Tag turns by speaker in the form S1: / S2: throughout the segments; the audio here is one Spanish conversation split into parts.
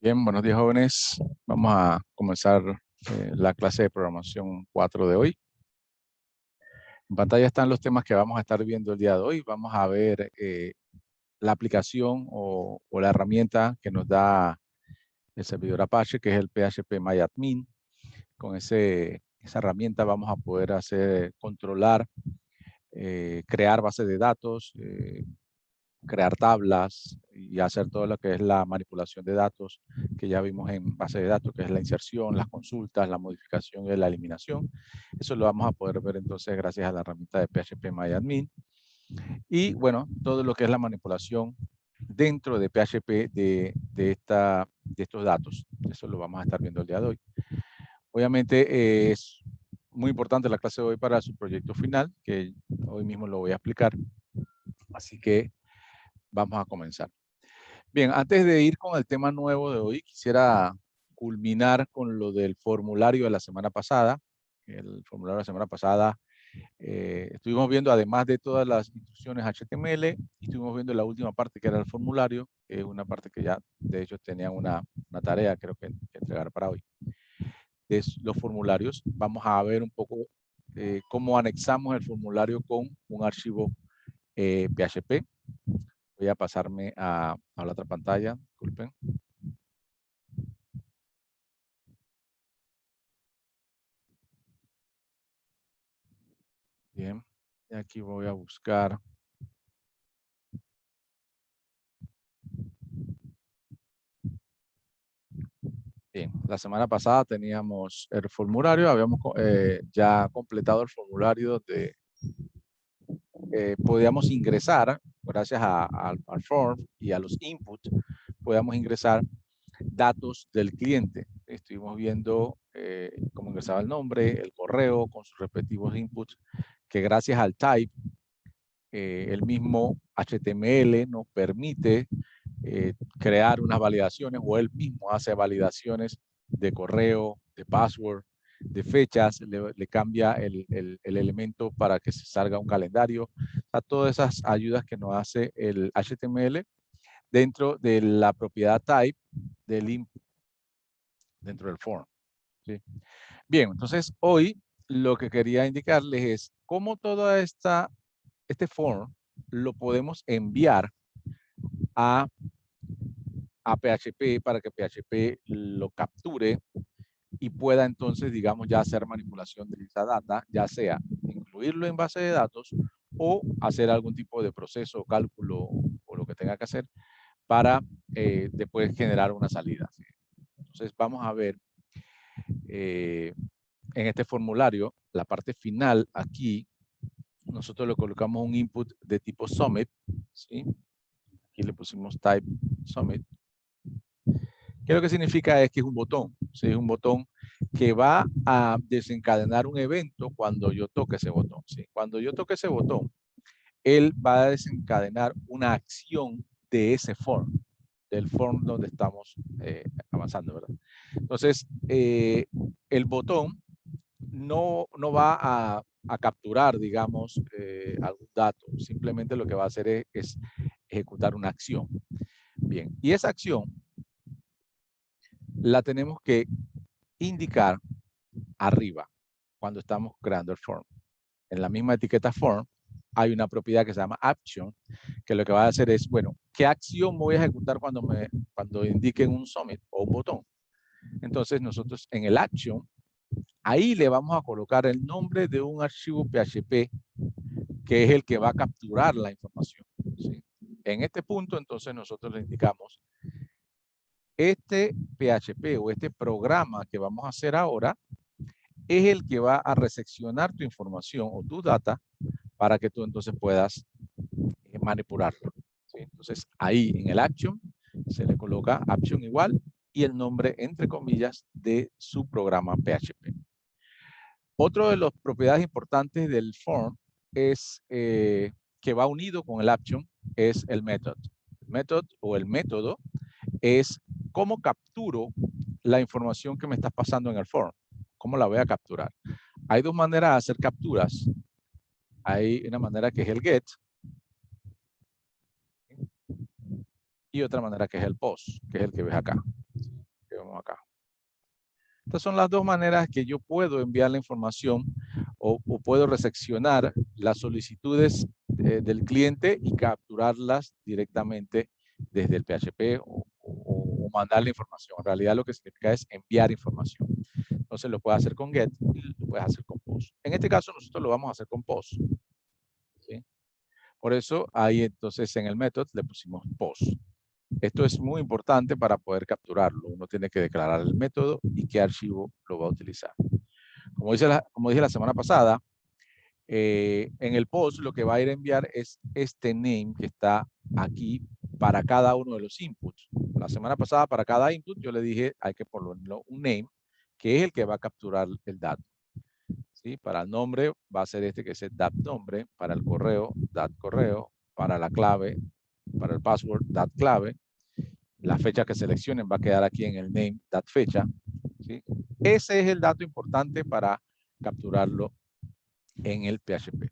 S1: Bien, buenos días jóvenes. Vamos a comenzar la clase de programación 4 de hoy. En pantalla están los temas que vamos a estar viendo el día de hoy. Vamos a ver la aplicación o la herramienta que nos da el servidor Apache, que es el PHP-MyAdmin. Con esa herramienta vamos a poder controlar, crear bases de datos, crear tablas y hacer todo lo que es la manipulación de datos que ya vimos en base de datos, que es la inserción, las consultas, la modificación y la eliminación. Eso lo vamos a poder ver entonces gracias a la herramienta de PHP-MyAdmin. Y bueno, todo lo que es la manipulación dentro de PHP de estos datos. Eso lo vamos a estar viendo el día de hoy. Obviamente es muy importante la clase de hoy para su proyecto final, que hoy mismo lo voy a explicar. Así que vamos a comenzar. Bien, antes de ir con el tema nuevo de hoy, quisiera culminar con lo del formulario de la semana pasada. El formulario de la semana pasada estuvimos viendo, además de todas las instrucciones HTML, estuvimos viendo la última parte que era el formulario, que es una parte que ya, de hecho, tenían una tarea, creo que entregar para hoy. De los formularios, vamos a ver un poco cómo anexamos el formulario con un archivo PHP. Voy a pasarme a la otra pantalla, disculpen. Bien, y aquí voy a buscar. Bien, la semana pasada teníamos el formulario, habíamos ya completado el formulario donde podíamos ingresar, gracias al form y a los inputs, podíamos ingresar datos del cliente. Estuvimos viendo cómo ingresaba el nombre, el correo con sus respectivos inputs, que gracias al type, el mismo HTML nos permite crear unas validaciones, o él mismo hace validaciones de correo, de password, de fechas, le cambia el elemento para que se salga un calendario. A todas esas ayudas que nos hace el HTML dentro de la propiedad type del input dentro del form. ¿Sí? Bien, entonces hoy lo que quería indicarles es cómo toda este form lo podemos enviar a PHP para que PHP lo capture y pueda entonces, digamos, ya hacer manipulación de esa data, ya sea incluirlo en base de datos o hacer algún tipo de proceso, cálculo o lo que tenga que hacer para después generar una salida. Entonces vamos a ver en este formulario, la parte final aquí, nosotros le colocamos un input de tipo submit, ¿sí? Aquí le pusimos type submit. ¿Qué lo que significa? Es que es un botón, ¿sí? Es un botón que va a desencadenar un evento cuando yo toque ese botón, ¿sí? Cuando yo toque ese botón, él va a desencadenar una acción de ese form, del form donde estamos avanzando, ¿verdad? Entonces, el botón no va a capturar, digamos, algún dato, simplemente lo que va a hacer es ejecutar una acción. Bien, y esa acción la tenemos que indicar arriba cuando estamos creando el form. En la misma etiqueta form hay una propiedad que se llama action, que lo que va a hacer es, bueno, ¿qué acción voy a ejecutar cuando indiquen un submit o un botón? Entonces nosotros en el action, ahí le vamos a colocar el nombre de un archivo PHP que es el que va a capturar la información, ¿sí? En este punto entonces nosotros le indicamos este PHP o este programa que vamos a hacer ahora es el que va a reseccionar tu información o tu data para que tú entonces puedas manipularlo, ¿sí? Entonces ahí en el action se le coloca action igual y el nombre entre comillas de su programa PHP. Otro de las propiedades importantes del form es que va unido con el action es el method. El method o el método es cómo capturo la información que me estás pasando en el form. ¿Cómo la voy a capturar? Hay dos maneras de hacer capturas. Hay una manera que es el get y otra manera que es el post, que es el que ves acá. Estas son las dos maneras que yo puedo enviar la información o puedo reseccionar las solicitudes del cliente y capturarlas directamente desde el PHP o mandar la información. En realidad lo que significa es enviar información. Entonces lo puedes hacer con GET y lo puedes hacer con POST. En este caso nosotros lo vamos a hacer con POST. ¿Sí? Por eso ahí entonces en el método le pusimos POST. Esto es muy importante para poder capturarlo. Uno tiene que declarar el método y qué archivo lo va a utilizar. Como dije la semana pasada, en el post lo que va a ir a enviar es este name que está aquí para cada uno de los inputs. La semana pasada para cada input yo le dije hay que ponerlo un name que es el que va a capturar el dato. ¿Sí? Para el nombre va a ser este que es el dat nombre, para el correo, dat correo, para la clave, para el password, dat clave. La fecha que seleccionen va a quedar aquí en el name, dat fecha. ¿Sí? Ese es el dato importante para capturarlo en el PHP.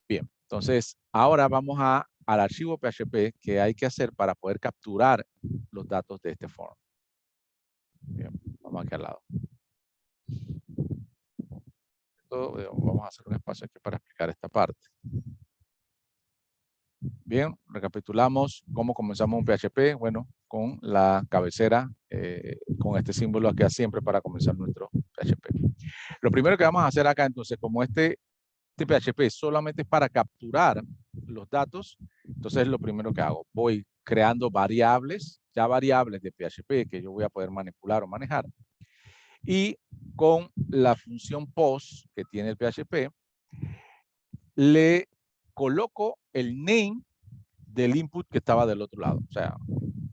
S1: Bien, entonces ahora vamos al archivo PHP que hay que hacer para poder capturar los datos de este form. Bien, vamos aquí al lado. Vamos a hacer un espacio aquí para explicar esta parte. Bien, recapitulamos cómo comenzamos un PHP. Bueno, con la cabecera, con este símbolo aquí siempre para comenzar nuestro PHP. Lo primero que vamos a hacer acá, entonces, como este PHP solamente es para capturar los datos, entonces lo primero que hago, voy creando variables, ya variables de PHP que yo voy a poder manipular o manejar. Y con la función post que tiene el PHP, le coloco el name del input que estaba del otro lado. O sea,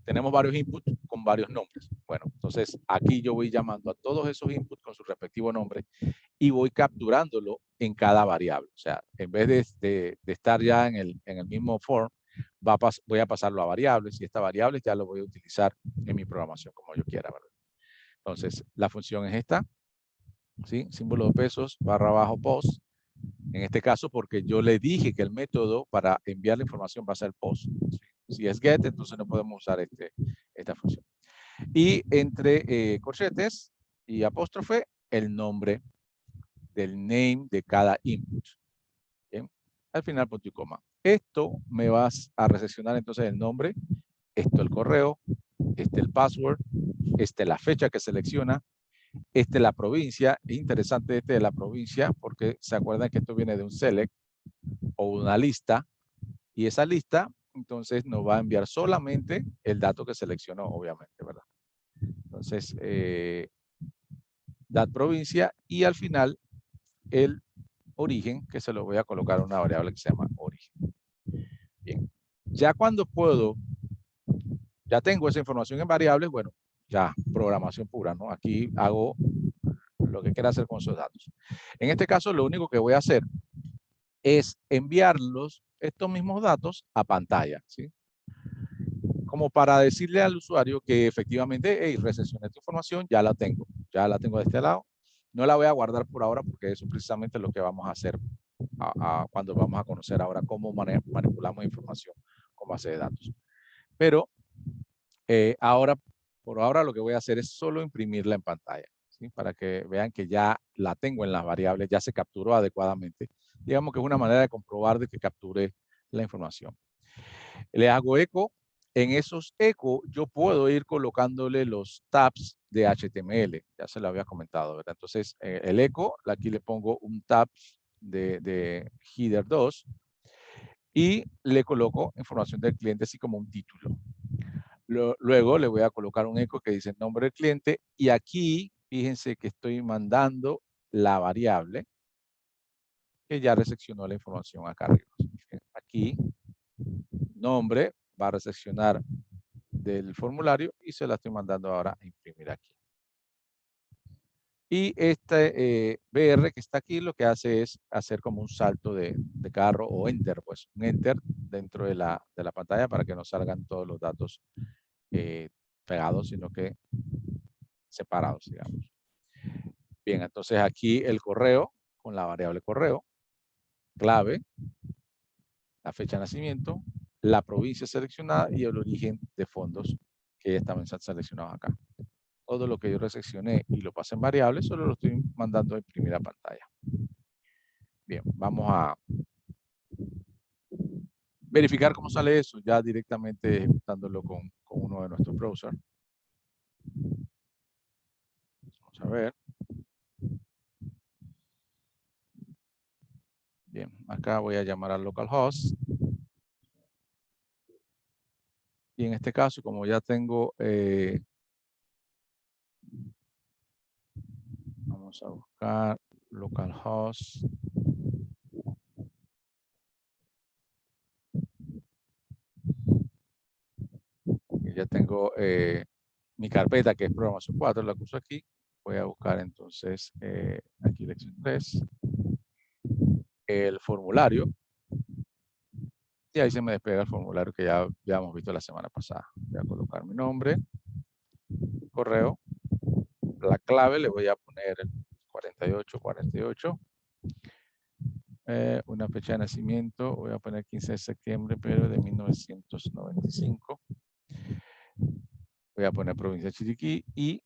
S1: tenemos varios inputs con varios nombres. Bueno, entonces aquí yo voy llamando a todos esos inputs con su respectivo nombre y voy capturándolo en cada variable. O sea, en vez de estar ya en el mismo form, voy a pasarlo a variables y esta variable ya lo voy a utilizar en mi programación como yo quiera, ¿verdad? Entonces, la función es esta, ¿sí? Símbolo de pesos, barra abajo, post. En este caso, porque yo le dije que el método para enviar la información va a ser post. Si es get, entonces no podemos usar esta función. Y entre corchetes y apóstrofe, el nombre del name de cada input. Bien. Al final, punto y coma. Esto me vas a recepcionar entonces el nombre, esto el correo, este el password, este la fecha que selecciona, este la provincia. Es interesante este de la provincia porque se acuerdan que esto viene de un select o una lista y esa lista entonces nos va a enviar solamente el dato que seleccionó, obviamente, ¿verdad? Entonces, dat provincia y al final el origen, que se lo voy a colocar una variable que se llama origen. Bien, ya cuando ya tengo esa información en variables, bueno, ya programación pura, ¿no? Aquí hago lo que quiera hacer con esos datos. En este caso, lo único que voy a hacer es enviarlos, estos mismos datos, a pantalla, ¿sí? Como para decirle al usuario que efectivamente, hey, recepcioné esta información, ya la tengo de este lado. No la voy a guardar por ahora porque eso es precisamente lo que vamos a hacer cuando vamos a conocer ahora cómo manipulamos información con base de datos. Pero por ahora lo que voy a hacer es solo imprimirla en pantalla, ¿sí? Para que vean que ya la tengo en las variables, ya se capturó adecuadamente. Digamos que es una manera de comprobar de que capture la información. Le hago eco. En esos eco yo puedo ir colocándole los tabs de HTML. Ya se lo había comentado, ¿verdad? Entonces, el eco, aquí le pongo un tab de header 2 y le coloco información del cliente así como un título. Luego le voy a colocar un eco que dice nombre del cliente y aquí fíjense que estoy mandando la variable que ya recepcionó la información acá arriba. Aquí, nombre, va a recepcionar del formulario y se la estoy mandando ahora a imprimir aquí. Y este BR que está aquí lo que hace es hacer como un salto de carro o enter, pues un enter dentro de la pantalla para que no salgan todos los datos pegados, sino que separados, digamos. Bien, entonces aquí el correo con la variable correo, clave, la fecha de nacimiento, la provincia seleccionada y el origen de fondos que ya estaban seleccionados acá. todo lo que yo recepcioné y lo pasé en variables, solo lo estoy mandando a imprimir a pantalla. Bien, vamos a verificar cómo sale eso, ya directamente ejecutándolo con uno de nuestros browsers. Vamos a ver. Bien, acá voy a llamar al localhost. Y en este caso, como ya tengo, vamos a buscar localhost. Y ya tengo mi carpeta que es programación 4, la puse aquí. Voy a buscar entonces aquí lección 3, el formulario. Y ahí se me despega el formulario que ya hemos visto la semana pasada. Voy a colocar mi nombre, correo, la clave le voy a poner 4848. Una fecha de nacimiento, voy a poner 15 de septiembre, pero de 1995. Voy a poner provincia de Chiriquí y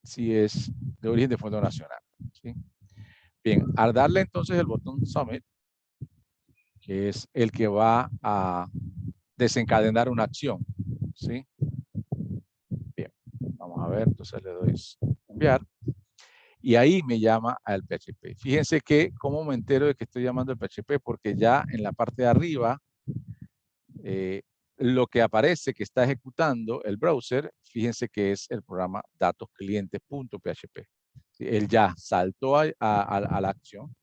S1: si es de origen de Fondo Nacional. ¿Sí? Bien, al darle entonces el botón Submit, que es el que va a desencadenar una acción. ¿Sí? Bien, vamos a ver, entonces le doy enviar. Y ahí me llama al PHP. Fíjense que, ¿cómo me entero de que estoy llamando al PHP? Porque ya en la parte de arriba, lo que aparece que está ejecutando el browser, fíjense que es el programa datosclientes.php. Él ya saltó a la acción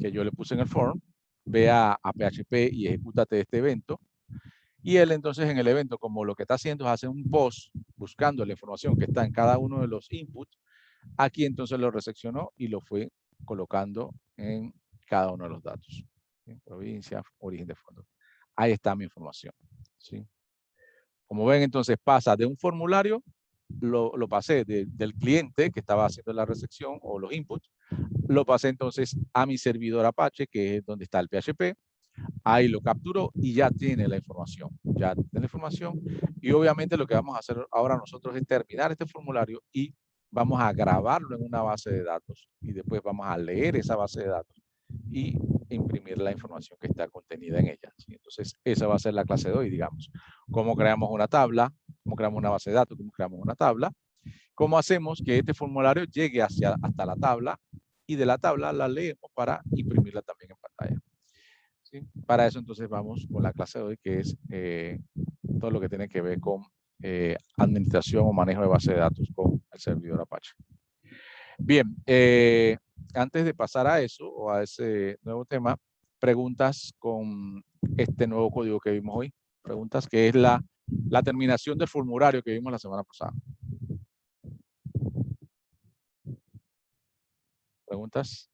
S1: que yo le puse en el form, ve a PHP y ejecútate este evento. Y él entonces en el evento, como lo que está haciendo es hacer un post buscando la información que está en cada uno de los inputs, aquí entonces lo recepcionó y lo fue colocando en cada uno de los datos. ¿Sí? Provincia, origen de fondo. Ahí está mi información. ¿Sí? Como ven, entonces pasa de un formulario, lo pasé del cliente que estaba haciendo la recepción o los inputs, lo pasé entonces a mi servidor Apache, que es donde está el PHP. Ahí lo capturó y ya tiene la información. Ya tiene la información. Y obviamente lo que vamos a hacer ahora nosotros es terminar este formulario y vamos a grabarlo en una base de datos. Y después vamos a leer esa base de datos y imprimir la información que está contenida en ella. ¿Sí? Entonces, esa va a ser la clase de hoy, digamos. Cómo creamos una tabla, cómo creamos una base de datos, cómo creamos una tabla, cómo hacemos que este formulario llegue hasta la tabla y de la tabla la leemos para imprimirla también en pantalla. ¿Sí? Para eso entonces vamos con la clase de hoy, que es todo lo que tiene que ver con administración o manejo de base de datos con el servidor Apache. Bien, antes de pasar a eso o a ese nuevo tema, preguntas con este nuevo código que vimos hoy. Preguntas que es la terminación del formulario que vimos la semana pasada. ¿Preguntas?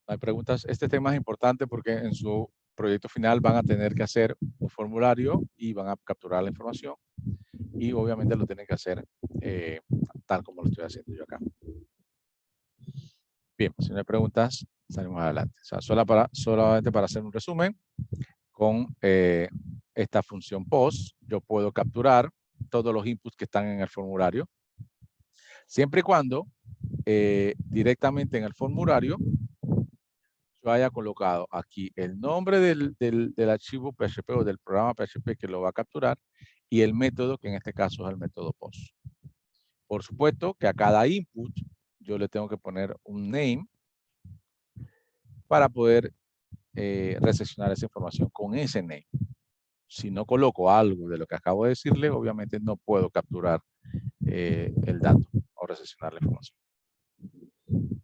S1: Hay preguntas. Este tema es importante porque en su proyecto final van a tener que hacer un formulario y van a capturar la información y obviamente lo tienen que hacer tal como lo estoy haciendo yo acá. Bien, si no hay preguntas, salimos adelante. O sea, solamente para hacer un resumen, con esta función post, yo puedo capturar todos los inputs que están en el formulario, siempre y cuando directamente en el formulario yo haya colocado aquí el nombre del archivo PHP o del programa PHP que lo va a capturar y el método, que en este caso es el método post. Por supuesto que a cada input yo le tengo que poner un name para poder recepcionar esa información con ese name. Si no coloco algo de lo que acabo de decirle, obviamente no puedo capturar el dato o recepcionar la información.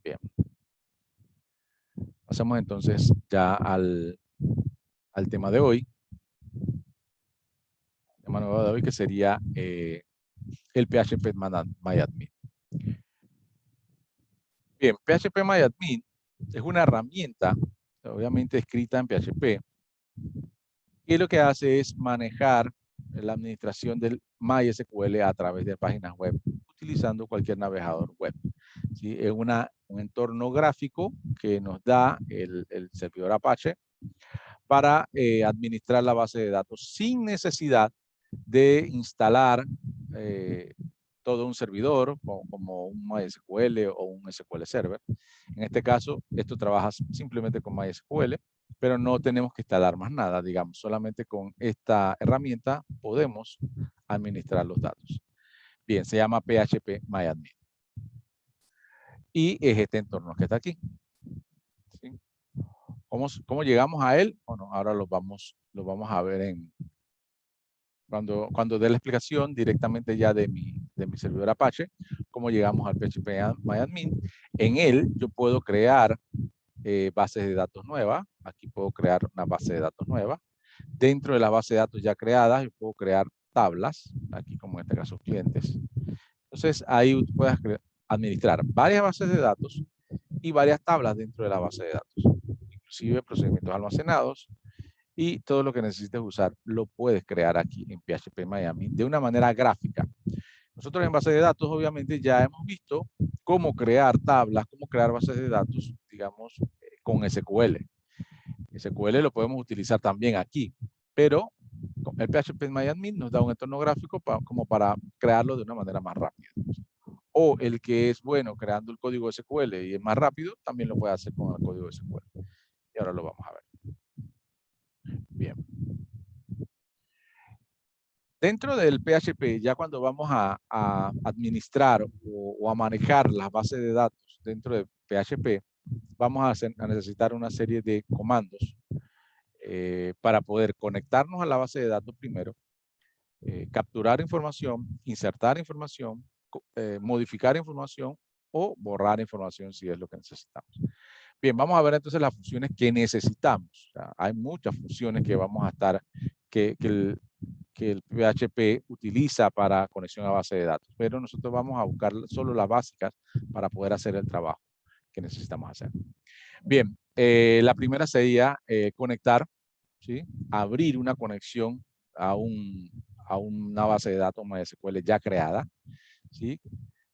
S1: Bien. Pasamos entonces ya al tema de hoy. El tema nuevo de hoy que sería el PHP-MyAdmin. Bien, PHP-MyAdmin es una herramienta, obviamente escrita en PHP, y lo que hace es manejar la administración del MySQL a través de páginas web, utilizando cualquier navegador web. ¿Sí? Es una un entorno gráfico que nos da el servidor Apache para administrar la base de datos sin necesidad de instalar todo un servidor como un MySQL o un SQL Server. En este caso, esto trabaja simplemente con MySQL, pero no tenemos que instalar más nada, digamos. Solamente con esta herramienta podemos administrar los datos. Bien, se llama phpMyAdmin. Y es este entorno que está aquí. ¿Sí? ¿Cómo llegamos a él? Bueno, ahora lo vamos a ver cuando dé la explicación directamente ya de mi servidor Apache, cómo llegamos al phpMyAdmin. En él yo puedo crear bases de datos nuevas. Aquí puedo crear una base de datos nueva. Dentro de la base de datos ya creadas, yo puedo crear tablas, aquí como en este caso clientes. Entonces ahí puedes administrar varias bases de datos y varias tablas dentro de la base de datos, inclusive procedimientos almacenados, y todo lo que necesites usar lo puedes crear aquí en phpMyAdmin de una manera gráfica. Nosotros en base de datos obviamente ya hemos visto cómo crear tablas, cómo crear bases de datos, digamos, con SQL. SQL lo podemos utilizar también aquí, pero el phpMyAdmin nos da un entorno gráfico como para crearlo de una manera más rápida. O el que es bueno creando el código SQL y es más rápido, también lo puede hacer con el código SQL. Y ahora lo vamos a ver. Bien. Dentro del PHP, ya cuando vamos a administrar o a manejar las bases de datos dentro de PHP, vamos a necesitar una serie de comandos para poder conectarnos a la base de datos primero, capturar información, insertar información, modificar información o borrar información si es lo que necesitamos. Bien, vamos a ver entonces las funciones que necesitamos. O sea, hay muchas funciones que vamos a estar, que el PHP utiliza para conexión a base de datos, pero nosotros vamos a buscar solo las básicas para poder hacer el trabajo que necesitamos hacer. Bien, la primera sería conectar, ¿sí? Abrir una conexión a una base de datos MySQL ya creada, ¿sí?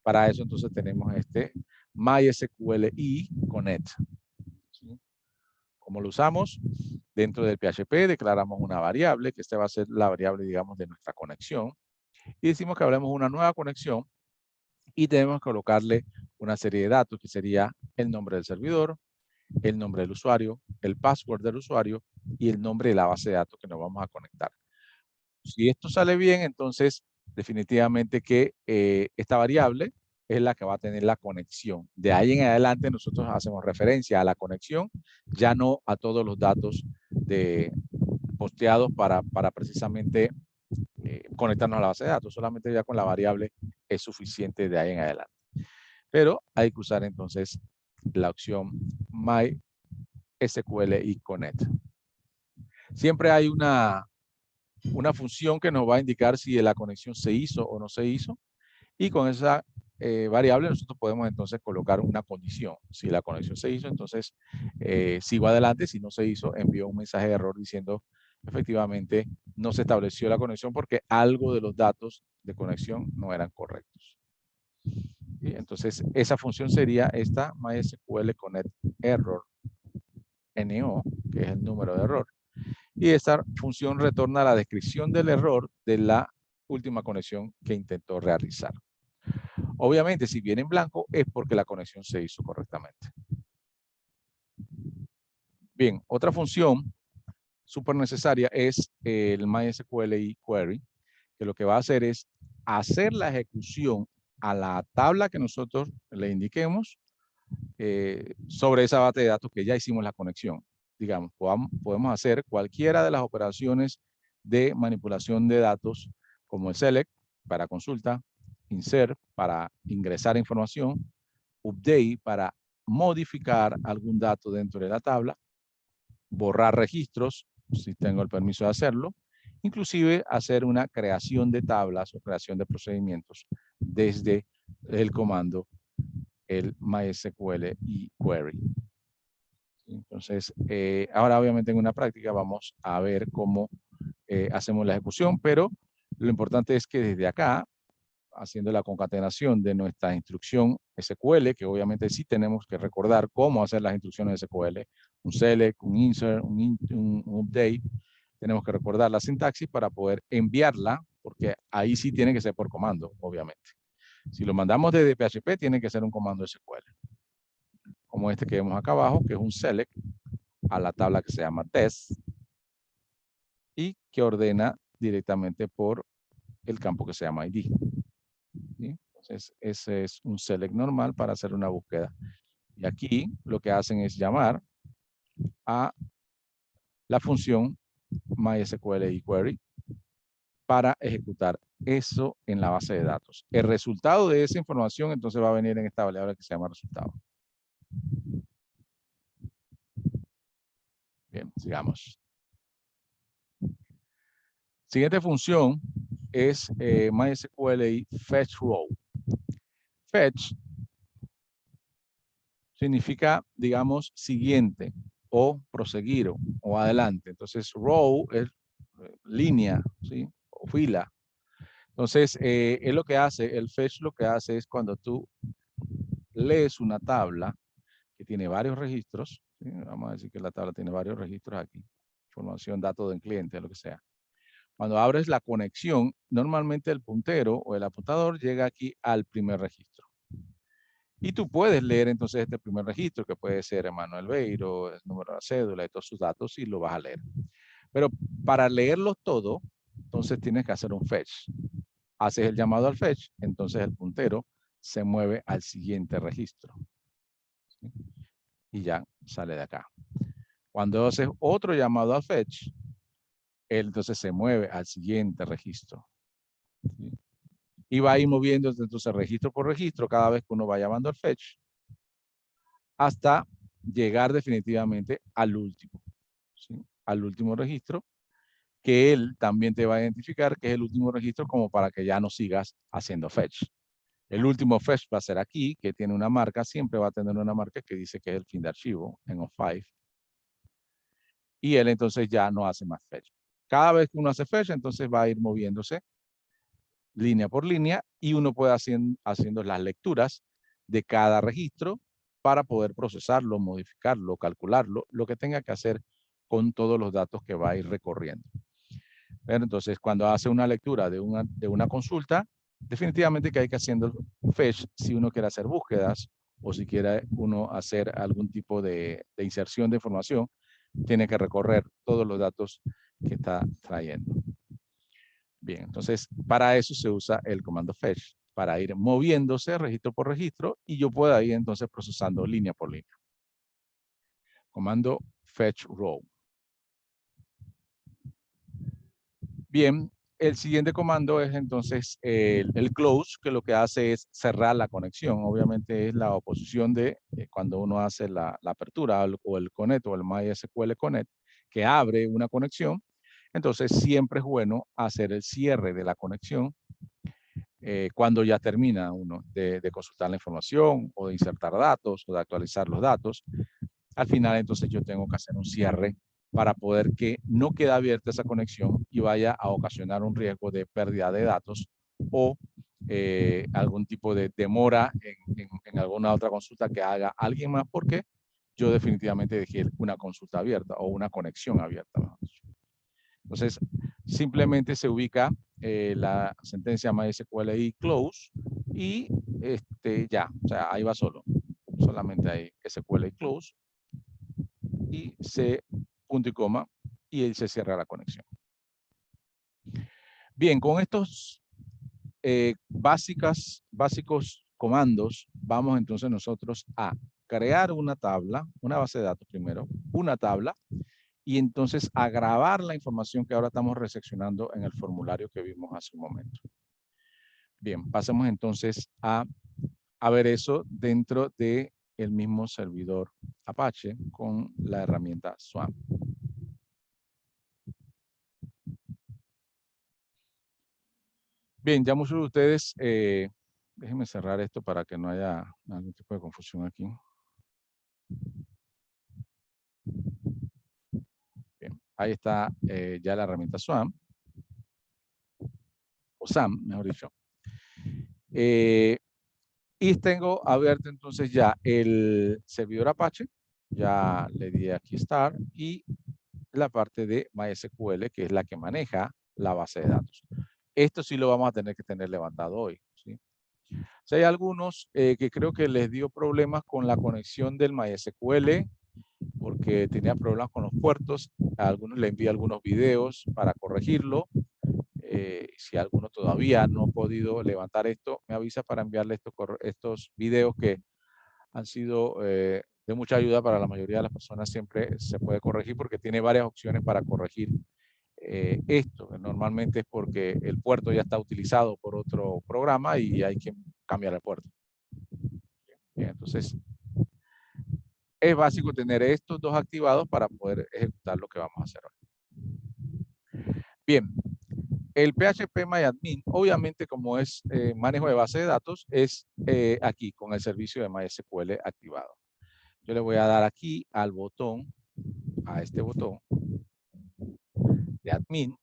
S1: Para eso entonces tenemos este MySQLi Connect. ¿Sí? ¿Cómo lo usamos? Dentro del PHP declaramos una variable, que esta va a ser la variable, digamos, de nuestra conexión. Y decimos que hablemos una nueva conexión y debemos colocarle una serie de datos, que sería el nombre del servidor, el nombre del usuario, el password del usuario y el nombre de la base de datos que nos vamos a conectar. Si esto sale bien, entonces definitivamente que esta variable es la que va a tener la conexión. De ahí en adelante nosotros hacemos referencia a la conexión, ya no a todos los datos posteados para precisamente conectarnos a la base de datos. Solamente ya con la variable es suficiente de ahí en adelante. Pero hay que usar entonces la opción MySQLi Connect. Siempre hay una función que nos va a indicar si la conexión se hizo o no se hizo, y con esa variable nosotros podemos entonces colocar una condición. Si la conexión se hizo, entonces sigo adelante. Si no se hizo, envío un mensaje de error diciendo efectivamente no se estableció la conexión porque algo de los datos de conexión no eran correctos. ¿Sí? Entonces esa función sería esta MySQL Connect Error NO, que es el número de error. Y esta función retorna la descripción del error de la última conexión que intentó realizar. Obviamente, si viene en blanco, es porque la conexión se hizo correctamente. Bien, otra función súper necesaria es el MySQLi Query, que lo que va a hacer es hacer la ejecución a la tabla que nosotros le indiquemos sobre esa base de datos que ya hicimos la conexión. Digamos, podemos hacer cualquiera de las operaciones de manipulación de datos, como el select para consulta, insert para ingresar información, update para modificar algún dato dentro de la tabla, borrar registros si tengo el permiso de hacerlo, inclusive hacer una creación de tablas o creación de procedimientos desde el comando el MySQLi Query. Entonces, ahora obviamente en una práctica vamos a ver cómo hacemos la ejecución, pero lo importante es que desde acá haciendo la concatenación de nuestra instrucción SQL, que obviamente sí tenemos que recordar cómo hacer las instrucciones SQL, un select, un insert, un update. Tenemos que recordar la sintaxis para poder enviarla, porque ahí sí tiene que ser por comando, obviamente. Si lo mandamos desde PHP, tiene que ser un comando SQL, como este que vemos acá abajo, que es un select a la tabla que se llama test y que ordena directamente por el campo que se llama ID. ¿Sí? Entonces, ese es un select normal para hacer una búsqueda. Y aquí lo que hacen es llamar a la función MySQL query para ejecutar eso en la base de datos. El resultado de esa información entonces va a venir en esta variable que se llama resultado. Bien, sigamos. Siguiente función es MySQL fetch row. Fetch significa, digamos, siguiente o proseguir o adelante. Entonces, row es línea, ¿sí? O fila. Entonces, es lo que hace, el fetch lo que hace es cuando tú lees una tabla que tiene varios registros, ¿sí? Vamos a decir que la tabla tiene varios registros aquí, información, datos del cliente, lo que sea. Cuando abres la conexión, normalmente el puntero o el apuntador llega aquí al primer registro. Y tú puedes leer entonces este primer registro, que puede ser Emanuel Beiro, el número de la cédula y todos sus datos, y lo vas a leer. Pero para leerlos todo, entonces tienes que hacer un fetch. Haces el llamado al fetch, entonces el puntero se mueve al siguiente registro. ¿Sí? Y ya sale de acá. Cuando haces otro llamado al fetch, él entonces se mueve al siguiente registro. ¿Sí? Y va a ir moviéndose entonces registro por registro cada vez que uno va llamando al fetch hasta llegar definitivamente al último, ¿sí? Al último registro, que él también te va a identificar que es el último registro como para que ya no sigas haciendo fetch. El último fetch va a ser aquí, que tiene una marca, siempre va a tener una marca que dice que es el fin de archivo en O5. Y él entonces ya no hace más fetch. Cada vez que uno hace fetch, entonces va a ir moviéndose línea por línea y uno puede haciendo las lecturas de cada registro para poder procesarlo, modificarlo, calcularlo, lo que tenga que hacer con todos los datos que va a ir recorriendo. Pero entonces, cuando hace una lectura de una consulta, definitivamente que hay que hacer fetch si uno quiere hacer búsquedas o si quiere uno hacer algún tipo de inserción de información, tiene que recorrer todos los datos que está trayendo. Bien, entonces para eso se usa el comando fetch, para ir moviéndose registro por registro y yo pueda ir entonces procesando línea por línea. Comando fetch row. Bien, el siguiente comando es entonces el close, que lo que hace es cerrar la conexión. Obviamente es la oposición de cuando uno hace la apertura o el connect o el MySQL connect, que abre una conexión. Entonces siempre es bueno hacer el cierre de la conexión cuando ya termina uno de consultar la información o de insertar datos o de actualizar los datos. Al final entonces yo tengo que hacer un cierre para poder que no quede abierta esa conexión y vaya a ocasionar un riesgo de pérdida de datos o algún tipo de demora en alguna otra consulta que haga alguien más, porque yo definitivamente dejé una consulta abierta o una conexión abierta. Entonces, simplemente se ubica la sentencia MySQL close y ya, o sea, ahí va solo. Solamente hay SQL close y C punto y coma y ahí se cierra la conexión. Bien, con estos básicos comandos, vamos entonces nosotros a crear una tabla, una base de datos primero, una tabla, y entonces a grabar la información que ahora estamos reseccionando en el formulario que vimos hace un momento. Bien, pasemos entonces a ver eso dentro de el mismo servidor Apache con la herramienta Swarm. Bien, ya muchos de ustedes, déjenme cerrar esto para que no haya algún tipo de confusión aquí. Bien, ahí está ya la herramienta Swarm, o SAM, mejor dicho. Y tengo abierto entonces ya el servidor Apache. Ya le di aquí Start y la parte de MySQL, que es la que maneja la base de datos. Esto sí lo vamos a tener que tener levantado hoy, ¿sí? Si hay algunos que creo que les dio problemas con la conexión del MySQL porque tenía problemas con los puertos. A algunos le envié algunos videos para corregirlo. Si alguno todavía no ha podido levantar esto, me avisa para enviarle estos videos que han sido de mucha ayuda para la mayoría de las personas. Siempre se puede corregir porque tiene varias opciones para corregir esto. Normalmente es porque el puerto ya está utilizado por otro programa y hay que cambiar el puerto. Bien, entonces, es básico tener estos dos activados para poder ejecutar lo que vamos a hacer hoy. Bien, el PHP-MyAdmin, obviamente como es manejo de base de datos, es aquí con el servicio de MySQL activado. Yo le voy a dar aquí al botón, a este botón de admin,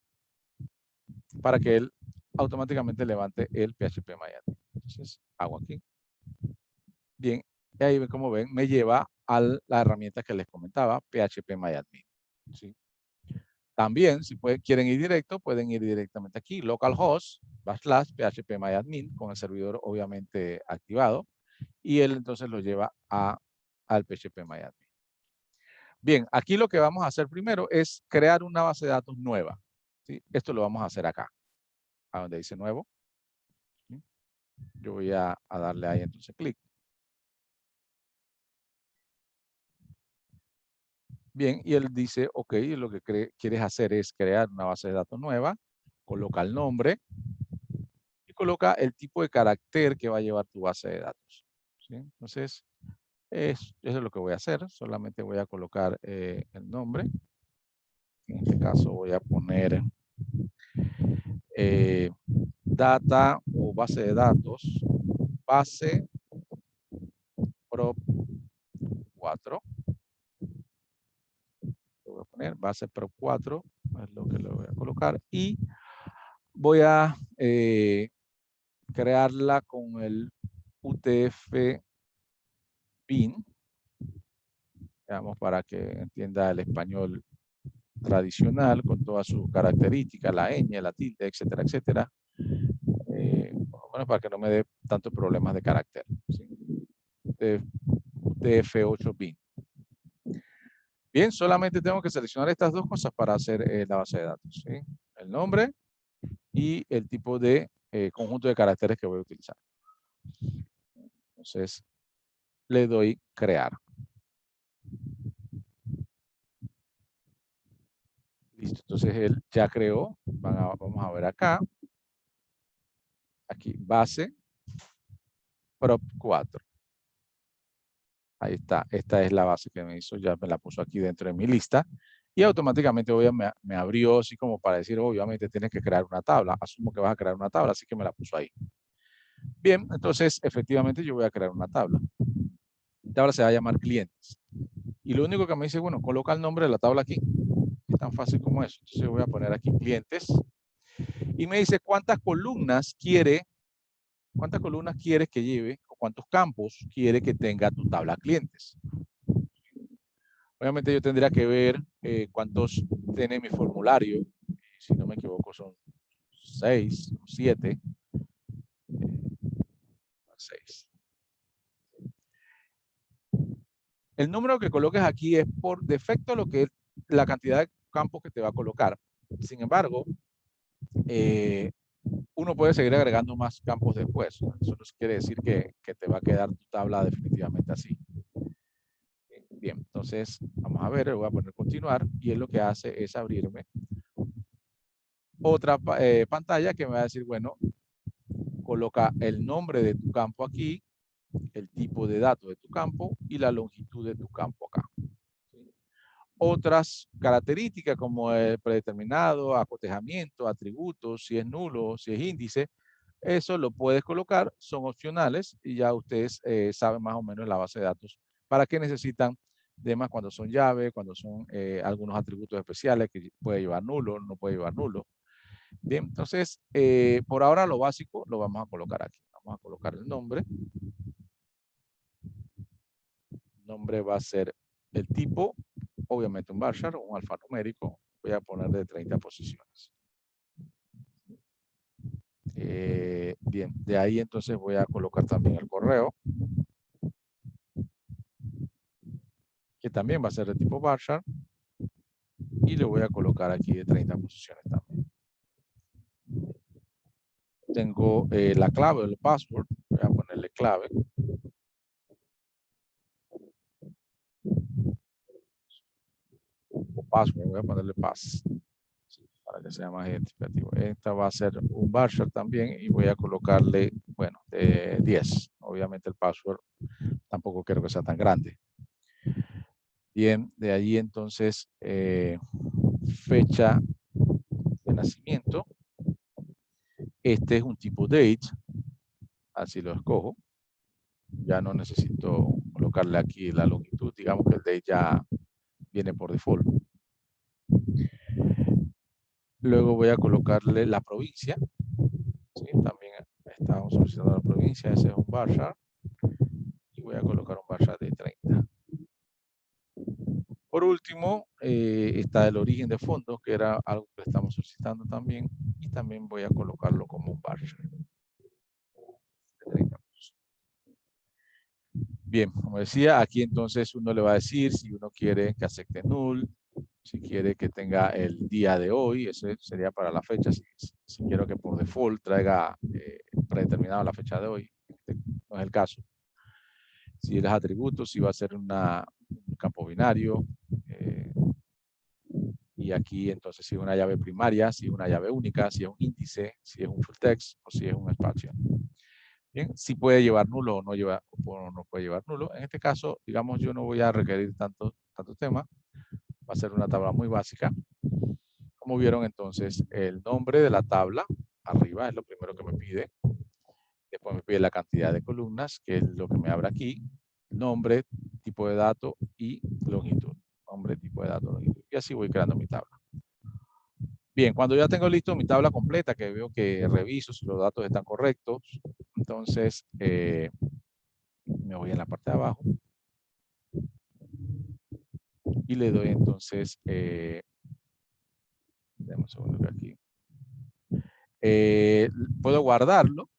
S1: para que él automáticamente levante el PHP-MyAdmin. Entonces, hago aquí. Bien, y ahí como ven, me lleva a la herramienta que les comentaba, PHP-MyAdmin. ¿Sí? También, si quieren ir directo, pueden ir directamente aquí, localhost, /phpMyAdmin, con el servidor obviamente activado, y él entonces lo lleva al PHPMyAdmin. Bien, aquí lo que vamos a hacer primero es crear una base de datos nueva. ¿Sí? Esto lo vamos a hacer acá, a donde dice nuevo. ¿Sí? Yo voy a darle ahí entonces clic. Bien, y él dice, ok, lo que quieres hacer es crear una base de datos nueva, coloca el nombre y coloca el tipo de carácter que va a llevar tu base de datos. ¿Sí? Entonces, eso es lo que voy a hacer. Solamente voy a colocar el nombre. En este caso voy a poner data o base de datos, base prop 4. Voy a poner base prop 4, es lo que le voy a colocar. Y voy a crearla con el UTF-bin, digamos, para que entienda el español tradicional con todas sus características, la ñ, la tilde, etcétera, etcétera. Por lo menos para que no me dé tantos problemas de carácter. ¿Sí? UTF-8bin. Bien, solamente tengo que seleccionar estas dos cosas para hacer la base de datos. ¿Sí? El nombre y el tipo de conjunto de caracteres que voy a utilizar. Entonces, le doy crear. Listo, entonces él ya creó. Vamos a ver acá. Aquí, base prop 4. Ahí está, esta es la base que me hizo, ya me la puso aquí dentro de mi lista y automáticamente me abrió así como para decir, obviamente tienes que crear una tabla, asumo que vas a crear una tabla, así que me la puso ahí. Bien, entonces efectivamente yo voy a crear una tabla. La tabla se va a llamar clientes. Y lo único que me dice, bueno, coloca el nombre de la tabla aquí. Es tan fácil como eso. Entonces voy a poner aquí clientes y me dice cuántas columnas quieres que lleve o cuántos campos quiere que tenga tu tabla clientes. Obviamente yo tendría que ver cuántos tiene mi formulario. Si no me equivoco son 6 o 7. 6. El número que coloques aquí es por defecto lo que es la cantidad de campos que te va a colocar. Sin embargo, uno puede seguir agregando más campos después. Eso no quiere decir que te va a quedar tu tabla definitivamente así. Bien, entonces vamos a ver, voy a poner continuar y él lo que hace es abrirme otra pantalla que me va a decir, bueno, coloca el nombre de tu campo aquí, el tipo de datos de tu campo y la longitud de tu campo acá. Otras características como el predeterminado, acotejamiento, atributos, si es nulo, si es índice, eso lo puedes colocar, son opcionales y ya ustedes saben más o menos la base de datos para qué necesitan demás cuando son llaves, cuando son algunos atributos especiales que puede llevar nulo, no puede llevar nulo. Bien, entonces por ahora lo básico lo vamos a colocar aquí. Vamos a colocar el nombre. El nombre va a ser el tipo, obviamente un varchar o un alfanumérico. Voy a poner de 30 posiciones. Bien, de ahí entonces voy a colocar también el correo, que también va a ser de tipo varchar, y le voy a colocar aquí de 30 posiciones también. Tengo la clave o el password, voy a ponerle clave. O password, voy a ponerle pass, para que sea más identificativo. Esta va a ser un varchar también y voy a colocarle, bueno, 10. Obviamente el password tampoco quiero que sea tan grande. Bien, de ahí entonces fecha de nacimiento. Este es un tipo date, así lo escojo. Ya no necesito colocarle aquí la longitud, digamos que el date ya viene por default. Luego voy a colocarle la provincia. ¿Sí? También estamos solicitando la provincia, ese es un varchar. Y voy a colocar un varchar de 30. Por último, está el origen de fondos, que era algo que estamos solicitando también. Y también voy a colocarlo como un varchar. Bien, como decía, aquí entonces uno le va a decir si uno quiere que acepte null, si quiere que tenga el día de hoy, eso sería para la fecha, si quiero que por default traiga predeterminado la fecha de hoy, este no es el caso. Si los atributos, si va a ser un campo binario, y aquí entonces si es una llave primaria, si es una llave única, si es un índice, si es un full text o si es un espacio. Bien, si puede llevar nulo o no puede llevar nulo. En este caso, digamos, yo no voy a requerir tanto tema. Va a ser una tabla muy básica. Como vieron entonces, el nombre de la tabla, arriba es lo primero que me pide. Después me pide la cantidad de columnas, que es lo que me abre aquí. Nombre, tipo de dato y longitud. Nombre, tipo de dato, longitud. Y así voy creando mi tabla. Bien, cuando ya tengo listo mi tabla completa, que veo que reviso si los datos están correctos, entonces me voy en la parte de abajo y le doy entonces, dame un segundo que aquí, puedo guardarlo,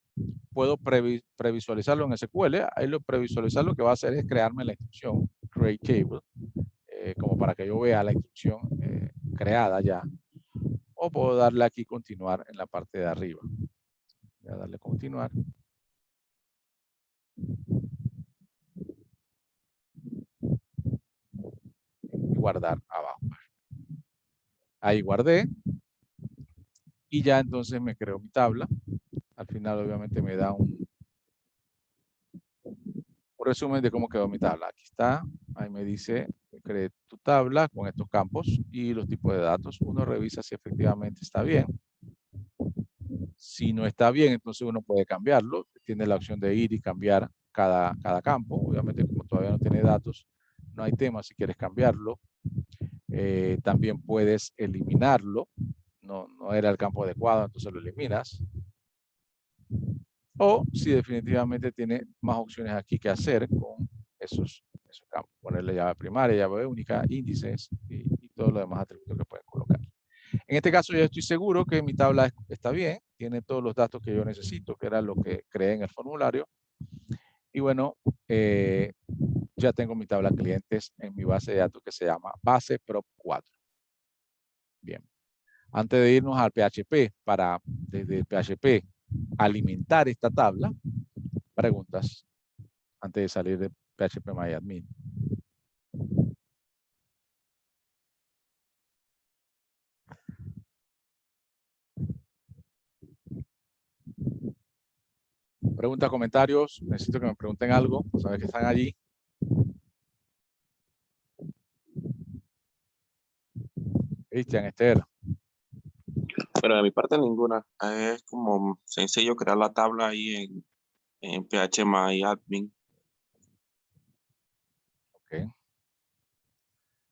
S1: puedo previsualizarlo en SQL, ahí lo previsualizar lo que va a hacer es crearme la instrucción create table, como para que yo vea la instrucción creada ya, o puedo darle aquí continuar en la parte de arriba. Voy a darle continuar. Y guardar abajo. Ahí guardé. Y ya entonces me creo mi tabla. Al final obviamente me da un resumen de cómo quedó mi tabla. Aquí está. Ahí me dice, cree tu tabla con estos campos y los tipos de datos. Uno revisa si efectivamente está bien. Si no está bien, entonces uno puede cambiarlo. Tiene la opción de ir y cambiar cada campo. Obviamente, como todavía no tiene datos, no hay tema si quieres cambiarlo. También puedes eliminarlo. No era el campo adecuado, entonces lo eliminas. O si definitivamente tiene más opciones aquí que hacer con esos campos. Ponerle llave primaria, llave única, índices y todos los demás atributos que pueden colocar. En este caso yo estoy seguro que mi tabla está bien, tiene todos los datos que yo necesito, que era lo que creé en el formulario. Y bueno, ya tengo mi tabla clientes en mi base de datos que se llama base prop 4. Bien. Antes de irnos al PHP, para desde el PHP alimentar esta tabla, preguntas antes de salir de PHPMyAdmin. Preguntas, comentarios, necesito que me pregunten algo, saben que están allí. Cristian, Esther.
S2: Pero de mi parte ninguna. Es como sencillo crear la tabla ahí en PHMyAdmin.
S1: Okay.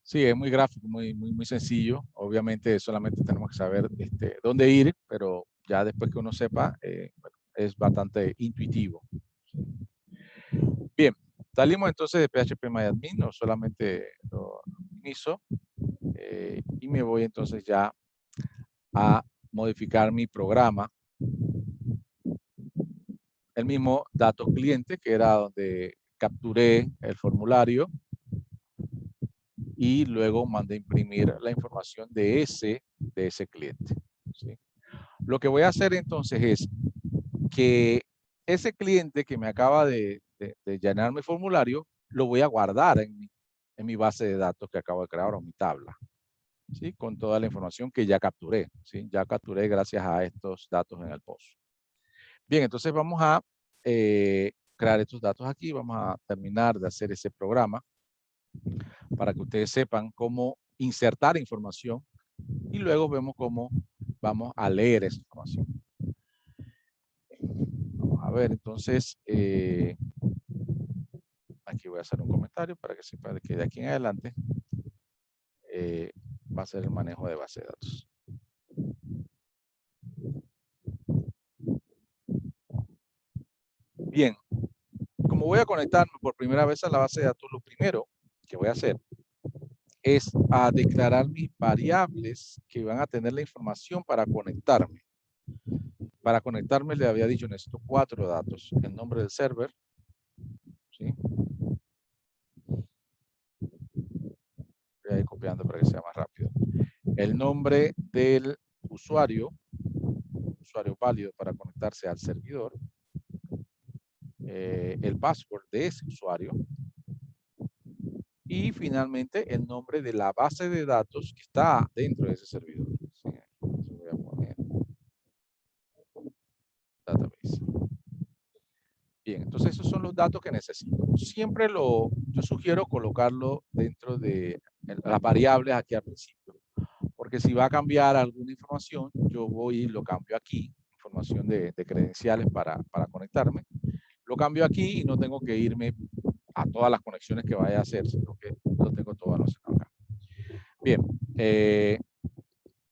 S1: Sí, es muy gráfico, muy sencillo. Obviamente solamente tenemos que saber dónde ir, pero ya después que uno sepa, bueno, es bastante intuitivo. Bien, salimos entonces de PHP-MyAdmin, no solamente lo inicio, y me voy entonces ya a modificar mi programa. El mismo datos cliente, que era donde capturé el formulario y luego mandé imprimir la información de ese cliente. ¿Sí? Lo que voy a hacer entonces es que ese cliente que me acaba de llenar mi formulario, lo voy a guardar en mi base de datos que acabo de crear o mi tabla, ¿sí? Con toda la información que ya capturé, ¿sí? Ya capturé gracias a estos datos en el post. Bien, entonces vamos a crear estos datos aquí. Vamos a terminar de hacer ese programa para que ustedes sepan cómo insertar información y luego vemos cómo vamos a leer esa información. Vamos a ver, entonces, aquí voy a hacer un comentario para que sepa que de aquí en adelante va a ser el manejo de base de datos. Bien, como voy a conectarme por primera vez a la base de datos, lo primero que voy a hacer es a declarar mis variables que van a tener la información para conectarme. Para conectarme le había dicho necesito 4 datos. El nombre del server, ¿sí? Voy a ir copiando para que sea más rápido. El nombre del usuario válido para conectarse al servidor. El password de ese usuario. Y finalmente el nombre de la base de datos que está dentro de ese servidor. ¿Sí? Voy a poner database. Bien, entonces esos son los datos que necesito. Siempre yo sugiero colocarlo dentro de las variables aquí al principio, porque si va a cambiar alguna información, yo voy y lo cambio aquí, información de credenciales para conectarme. Lo cambio aquí y no tengo que irme a todas las conexiones que vaya a hacer, sino que lo tengo todo almacenado acá. Bien,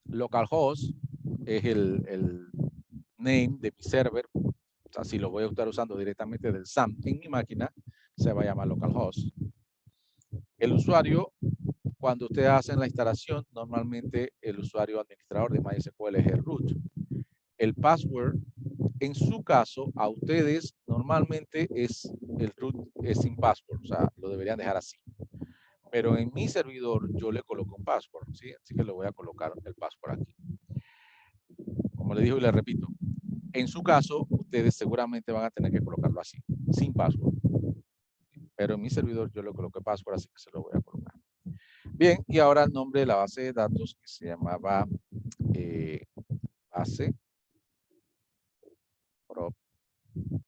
S1: localhost es el name de mi server. O sea, si lo voy a estar usando directamente del SAM en mi máquina, se va a llamar localhost. El usuario, cuando ustedes hacen la instalación, normalmente el usuario administrador de MySQL es el root. El password, en su caso, a ustedes normalmente es el root es sin password, o sea, lo deberían dejar así. Pero en mi servidor yo le coloco un password, ¿sí? Así que le voy a colocar el password aquí. Como le digo y le repito, en su caso, ustedes seguramente van a tener que colocarlo así, sin password. Pero en mi servidor yo le coloqué password, así que se lo voy a colocar. Bien, y ahora el nombre de la base de datos que se llamaba base prop 4.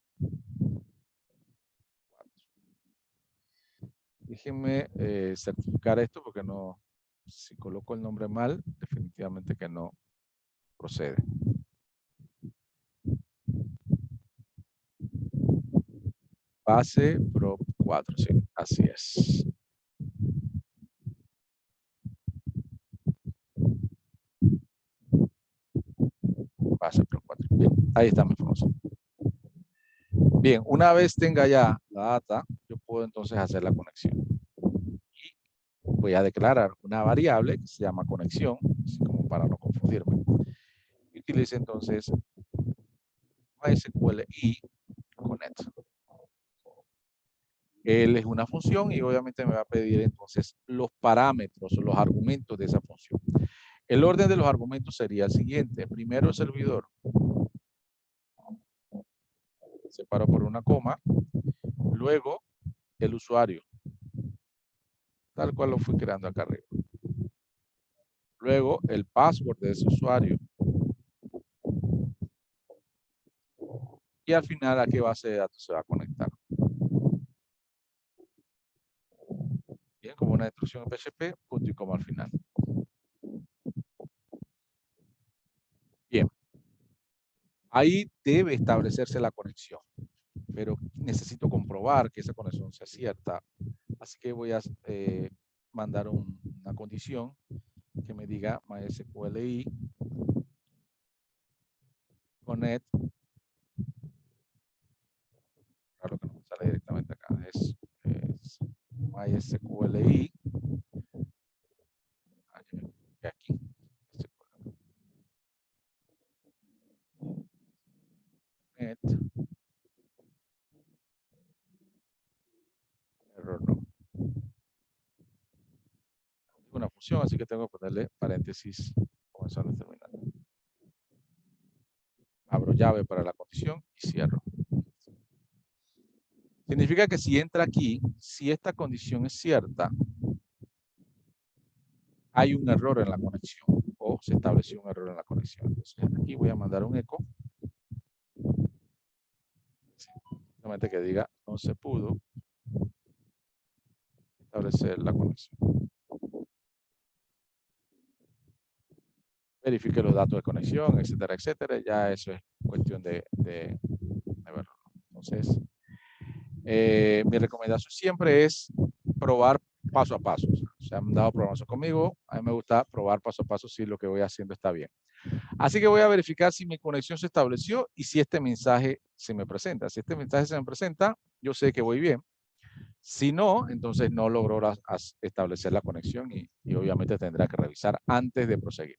S1: Déjenme certificar esto porque no, si coloco el nombre mal, definitivamente que no procede. Base prop 4, sí, así es. Base prop 4. Bien, ahí está mi información. Bien, una vez tenga ya la data, yo puedo entonces hacer la conexión. Y voy a declarar una variable que se llama conexión, así como para no confundirme. Y utilice entonces MySQL y connect. Él es una función y obviamente me va a pedir entonces los parámetros o los argumentos de esa función. El orden de los argumentos sería el siguiente. Primero el servidor. Separo por una coma. Luego el usuario. Tal cual lo fui creando acá arriba. Luego el password de ese usuario. Y al final a qué base de datos se va a conectar. Bien, como una instrucción en PHP, punto y coma al final. Bien. Ahí debe establecerse la conexión, pero necesito comprobar que esa conexión sea cierta. Así que voy a mandar una condición que me diga MySQLi connect sale directamente acá. Es MySQLi. Aquí. Net. Error no. Una función, así que tengo que ponerle paréntesis comenzando y terminando. Abro llave para la condición y cierro. Significa que si entra aquí, si esta condición es cierta, hay un error en la conexión o se estableció un error en la conexión. Entonces aquí voy a mandar un eco. Simplemente que diga no se pudo establecer la conexión. Verifique los datos de conexión, etcétera, etcétera. Ya eso es cuestión de verlo. Entonces, mi recomendación siempre es probar paso a paso. Se han dado programación conmigo. A mí me gusta probar paso a paso si lo que voy haciendo está bien. Así que voy a verificar si mi conexión se estableció y si este mensaje se me presenta. Si este mensaje se me presenta, yo sé que voy bien. Si no, entonces no logró establecer la conexión y obviamente tendrá que revisar antes de proseguir.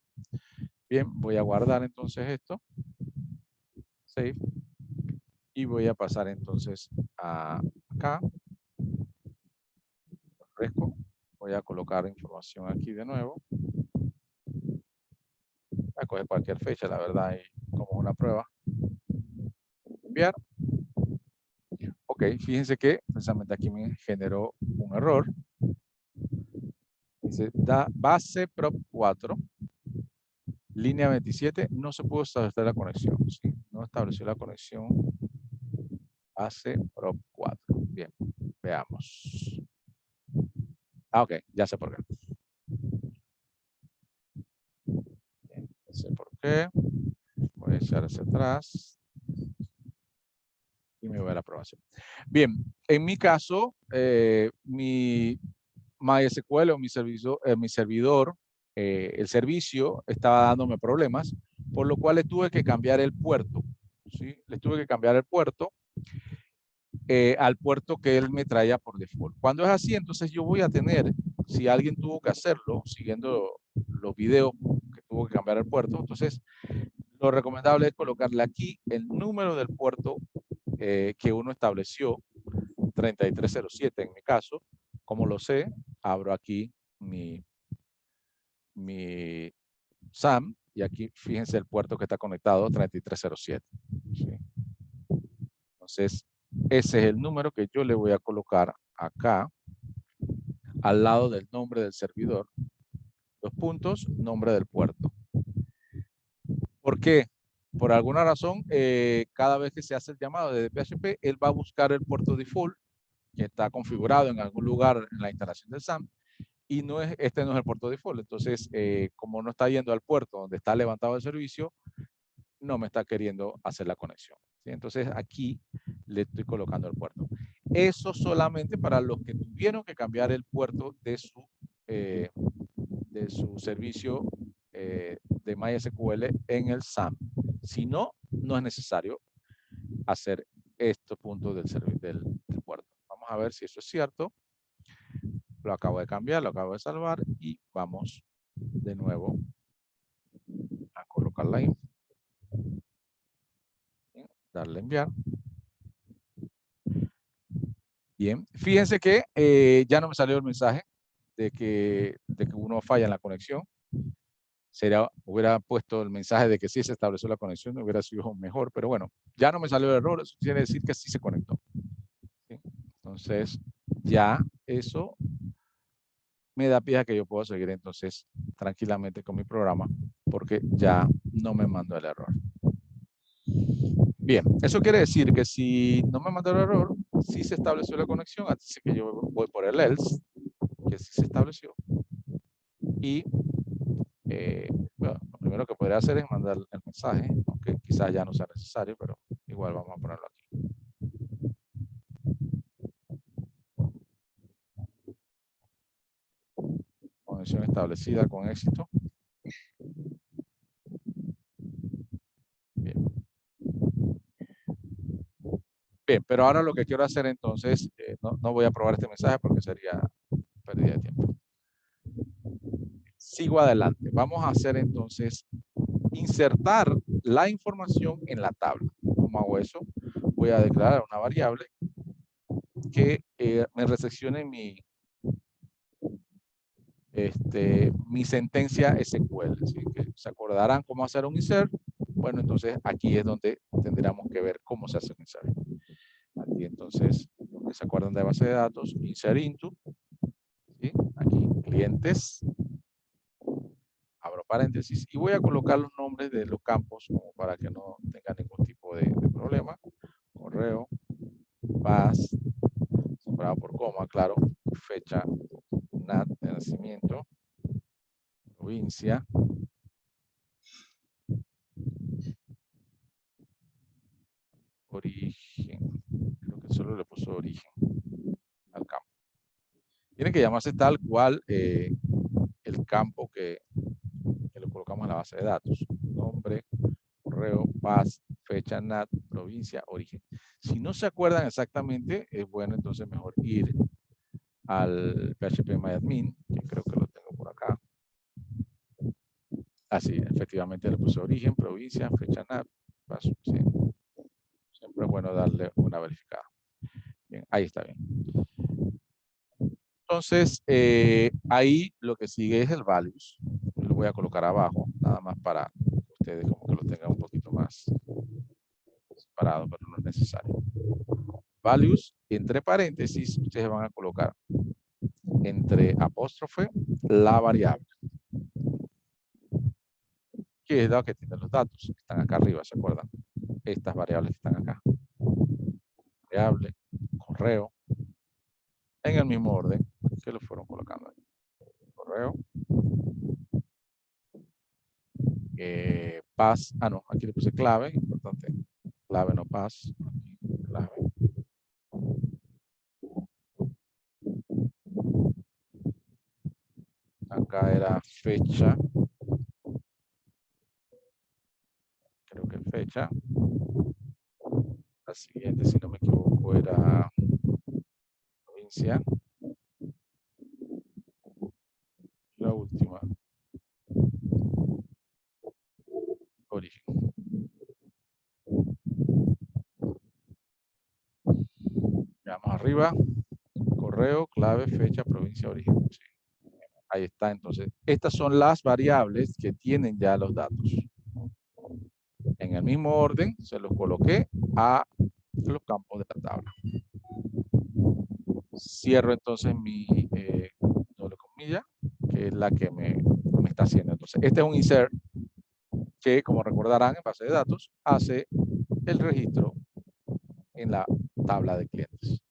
S1: Bien, voy a guardar entonces esto. Save. Y voy a pasar entonces acá. Refresco. Voy a colocar información aquí de nuevo. Voy a coger cualquier fecha, la verdad, y como una prueba. Enviar. Ok, fíjense que precisamente aquí me generó un error. Dice, base prop 4, línea 27, no se pudo establecer la conexión. ¿Sí? No estableció la conexión base prop 4. Bien, veamos. Ok, ya sé por qué. Bien, ya sé por qué. Voy a echar hacia atrás. Y me voy a la aprobación. Bien, en mi caso, mi MySQL o mi servidor, el servicio estaba dándome problemas, por lo cual le tuve que cambiar el puerto. ¿Sí? Le tuve que cambiar el puerto al puerto que él me traía por default. Cuando es así, entonces yo voy a tener, si alguien tuvo que hacerlo, siguiendo los videos que tuvo que cambiar el puerto, entonces lo recomendable es colocarle aquí el número del puerto que uno estableció, 3307 en mi caso. Como lo sé, abro aquí mi SAM y aquí fíjense el puerto que está conectado, 3307. ¿Sí? Entonces, ese es el número que yo le voy a colocar acá, al lado del nombre del servidor. 2 puntos, nombre del puerto. ¿Por qué? Por alguna razón, cada vez que se hace el llamado desde PHP, él va a buscar el puerto default que está configurado en algún lugar en la instalación del SAM y este no es el puerto default. Entonces, como no está yendo al puerto donde está levantado el servicio, no me está queriendo hacer la conexión. ¿Sí? Entonces, aquí le estoy colocando el puerto. Eso solamente para los que tuvieron que cambiar el puerto de su servicio de MySQL en el SAM. Si no, no es necesario hacer estos puntos del puerto. Vamos a ver si eso es cierto. Lo acabo de cambiar, lo acabo de salvar y vamos de nuevo a colocarla ahí. Darle enviar. Bien, fíjense que ya no me salió el mensaje de que uno falla en la conexión. Hubiera puesto el mensaje de que sí se estableció la conexión, hubiera sido mejor, pero bueno, ya no me salió el error, eso quiere decir que sí se conectó. ¿Sí? Entonces, ya eso me da pie a que yo puedo seguir entonces tranquilamente con mi programa, porque ya no me mandó el error. Bien, eso quiere decir que si no me mandó el error, sí se estableció la conexión, así que yo voy por el else, que sí se estableció. Y bueno, lo primero que podría hacer es mandar el mensaje, aunque quizás ya no sea necesario, pero igual vamos a ponerlo aquí. Conexión establecida con éxito. Bien. Bien, pero ahora lo que quiero hacer entonces, no voy a probar este mensaje porque sería pérdida de tiempo. Sigo adelante. Vamos a hacer entonces, insertar la información en la tabla. ¿Cómo hago eso? Voy a declarar una variable que me recepcione mi sentencia SQL. ¿Sí? Que se acordarán cómo hacer un insert. Bueno, entonces aquí es donde tendríamos que ver cómo se hace un insert. Aquí entonces, se acuerdan de base de datos, insert into, ¿sí? Aquí clientes, abro paréntesis y voy a colocar los nombres de los campos como para que no tenga ningún tipo de problema. Correo, paz, separado por coma, claro, fecha, NAT de nacimiento, provincia, origen. Creo que solo le puso origen al campo. Tiene que llamarse tal cual el campo que le colocamos en la base de datos. Nombre, correo, paz, fecha, NAT, provincia, origen. Si no se acuerdan exactamente, es bueno entonces mejor ir al phpMyAdmin, que creo que lo tengo por acá. Así, efectivamente le puse origen, provincia, fecha, NAT, paz, sí. Siempre es bueno darle una verificada. Bien, ahí está bien. Entonces, ahí lo que sigue es el values. Lo voy a colocar abajo, nada más para que ustedes como que lo tengan un poquito más separado, pero no es necesario. Values, entre paréntesis, ustedes van a colocar entre apóstrofe la variable, que es la que tiene los datos, que están acá arriba, ¿se acuerdan? Estas variables que están acá. Variable, correo, en el mismo orden que lo fueron colocando ahí. Correo. Paz, no, aquí le puse clave, importante. Clave, no paz. Clave. Acá era fecha. Creo que fecha. La siguiente, si no me equivoco, era provincia. La última, origen. Veamos arriba. Correo, clave, fecha, provincia, origen. Sí. Ahí está, entonces. Estas son las variables que tienen ya los datos. En el mismo orden, se los coloqué a los campos de la tabla. Cierro entonces mi doble comilla, que es la que me está haciendo. Entonces, este es un insert que, como recordarán, en base de datos, hace el registro en la tabla de clientes.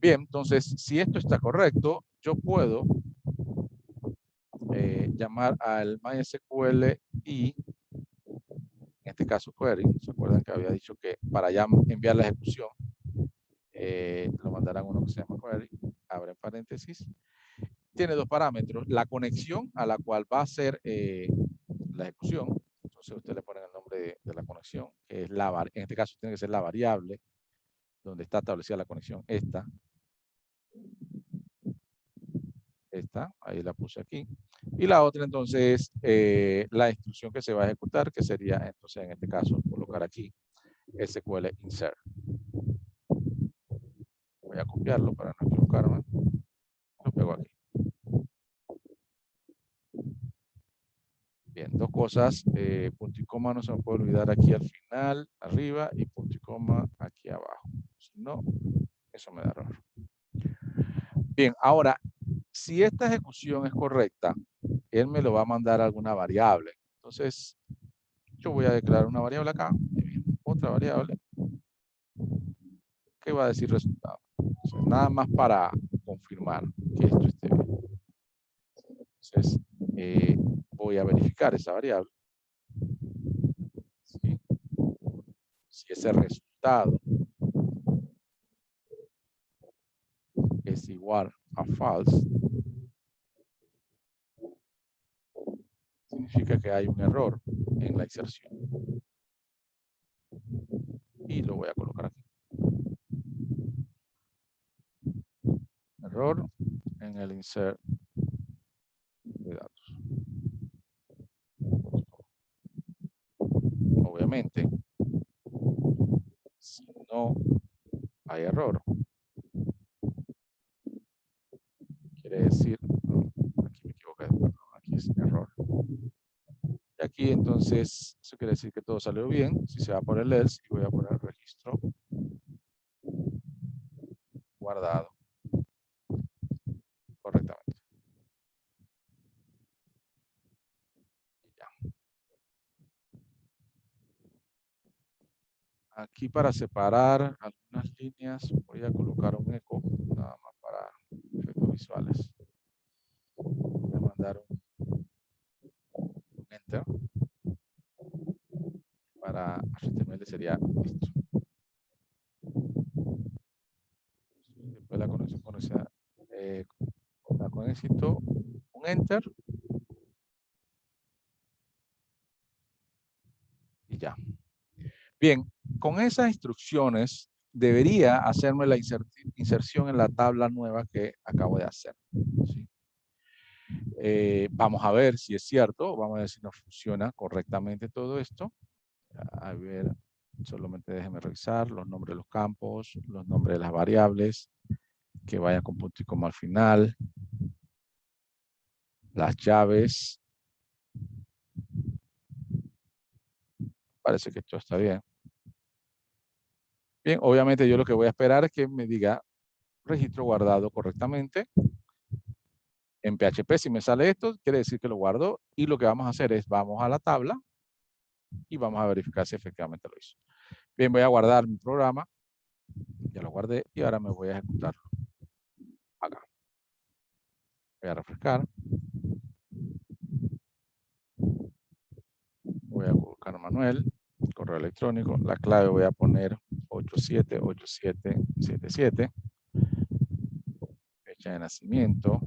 S1: Bien, entonces, si esto está correcto, yo puedo llamar al MySQL y, en este caso, query. ¿Se acuerdan que había dicho que para ya enviar la ejecución, lo mandarán uno que se llama query, abre paréntesis. Tiene dos parámetros, la conexión a la cual va a ser la ejecución. Entonces usted le pone el nombre de la conexión, que es en este caso tiene que ser la variable donde está establecida la conexión, esta, ahí la puse aquí. Y la otra entonces la instrucción que se va a ejecutar, que sería entonces en este caso colocar aquí SQL insert. Voy a copiarlo para no equivocarme. Lo pego aquí. Bien, dos cosas, punto y coma no se me puede olvidar aquí al final, arriba, y punto y coma aquí abajo. Si no, eso me da error. Bien, ahora, si esta ejecución es correcta, él me lo va a mandar a alguna variable. Entonces, yo voy a declarar una variable acá, otra variable, que va a decir resultado. Entonces, nada más para confirmar que esto esté bien. Entonces, voy a verificar esa variable. ¿Sí? Si ese resultado es igual a false, significa que hay un error en la inserción. y lo voy a colocar aquí. Error en el insert de datos. Obviamente, si no hay error, quiere decir, aquí me equivoqué, perdón, aquí es error. Y aquí entonces, eso quiere decir que todo salió bien. Si se va por el else, voy a poner registro guardado correctamente. Y ya. Aquí para separar algunas líneas voy a colocar un eco, nada más para efectos visuales. Voy a mandar un enter. Para HTML sería esto. Después la conexión con éxito, un enter. Y ya. Bien, con esas instrucciones debería hacerme la inserción en la tabla nueva que acabo de hacer. ¿Sí? Vamos a ver si es cierto, vamos a ver si nos funciona correctamente todo esto. A ver, solamente déjenme revisar los nombres de los campos, los nombres de las variables, que vayan con punto y coma al final, las llaves. Parece que esto está bien. Bien, obviamente yo lo que voy a esperar es que me diga registro guardado correctamente. En PHP, si me sale esto, quiere decir que lo guardo. Y lo que vamos a hacer es, vamos a la tabla y vamos a verificar si efectivamente lo hizo. Bien, voy a guardar mi programa. Ya lo guardé y ahora me voy a ejecutarlo. Acá. Voy a refrescar. Voy a colocar Manuel, correo electrónico. La clave voy a poner 878777. Fecha de nacimiento.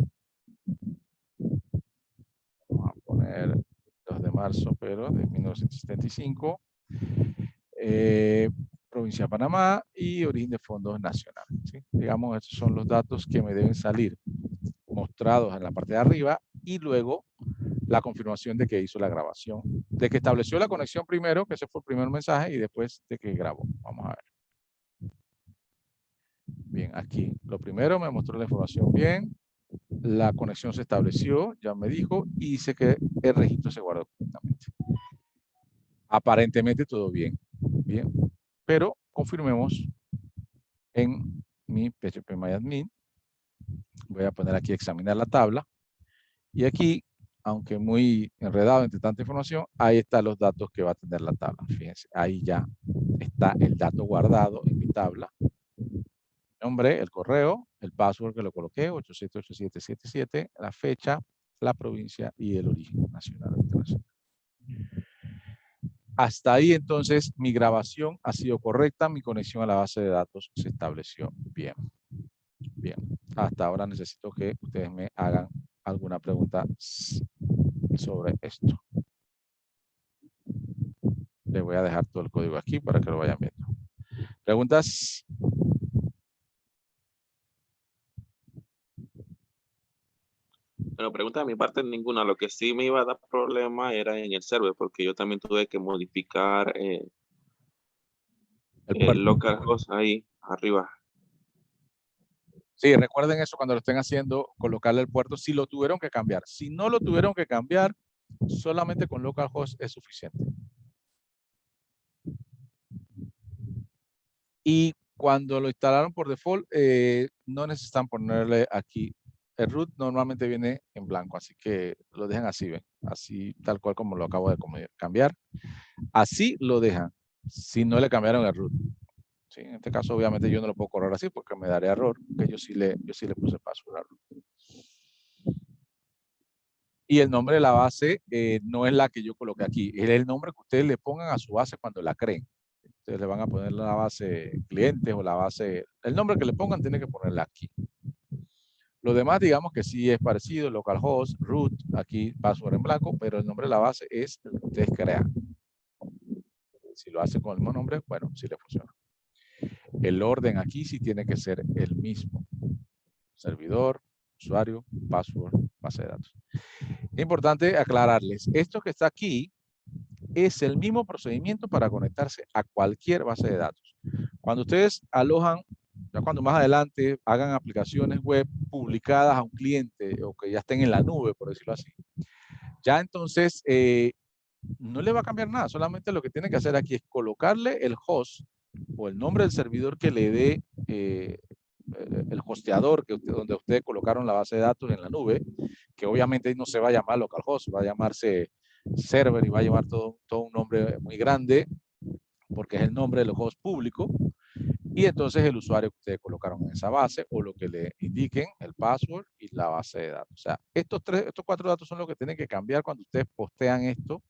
S1: Vamos a poner 2 de marzo, pero de 1975. Provincia de Panamá y origen de fondos nacional. ¿Sí? Digamos, estos son los datos que me deben salir mostrados en la parte de arriba y luego la confirmación de que hizo la grabación, de que estableció la conexión primero, que ese fue el primer mensaje, y después de que grabó. Vamos a ver. Bien, aquí lo primero me mostró la información bien, la conexión se estableció, ya me dijo, y dice que el registro se guardó correctamente. Aparentemente todo bien. Bien, pero confirmemos en mi phpMyAdmin. Voy a poner aquí examinar la tabla. Y aquí, aunque muy enredado entre tanta información, ahí están los datos que va a tener la tabla. Fíjense, ahí ya está el dato guardado en mi tabla. Nombre, el correo, el password que lo coloqué, 878777, la fecha, la provincia y el origen nacional o internacional. Hasta ahí entonces mi grabación ha sido correcta, mi conexión a la base de datos se estableció bien. Bien, hasta ahora necesito que ustedes me hagan alguna pregunta sobre esto. Les voy a dejar todo el código aquí para que lo vayan viendo. ¿Preguntas?
S2: Bueno, pregunta de mi parte ninguna. Lo que sí me iba a dar problema era en el server, porque yo también tuve que modificar
S1: El
S2: el
S1: puerto.
S2: localhost ahí arriba.
S1: Sí, recuerden eso cuando lo estén haciendo, colocarle el puerto si lo tuvieron que cambiar. Si no lo tuvieron que cambiar, solamente con localhost es suficiente. Y cuando lo instalaron por default, no necesitan ponerle aquí. El root normalmente viene en blanco, así que lo dejan así, ¿ven? Así, tal cual como lo acabo de cambiar. Así lo dejan, si no le cambiaron el root. ¿Sí? En este caso, obviamente, yo no lo puedo correr así porque me daría error, que yo sí le puse password al root. Y el nombre de la base no es la que yo coloqué aquí, es el nombre que ustedes le pongan a su base cuando la creen. Ustedes le van a poner la base clientes o la base, el nombre que le pongan tiene que ponerla aquí. Lo demás, digamos que sí es parecido, localhost, root, aquí password en blanco, pero el nombre de la base es el que ustedes crean. Si lo hacen con el mismo nombre, bueno, sí le funciona. El orden aquí sí tiene que ser el mismo. Servidor, usuario, password, base de datos. Es importante aclararles, esto que está aquí es el mismo procedimiento para conectarse a cualquier base de datos. Cuando ustedes alojan, ya cuando más adelante hagan aplicaciones web publicadas a un cliente o que ya estén en la nube, por decirlo así, ya entonces no le va a cambiar nada, solamente lo que tiene que hacer aquí es colocarle el host o el nombre del servidor que le dé el hosteador donde ustedes colocaron la base de datos en la nube, que obviamente no se va a llamar localhost, va a llamarse server y va a llevar todo un nombre muy grande porque es el nombre del host público, y entonces el usuario que ustedes colocaron en esa base o lo que le indiquen, el password y la base de datos. O sea, estos 4 datos son los que tienen que cambiar cuando ustedes postean esto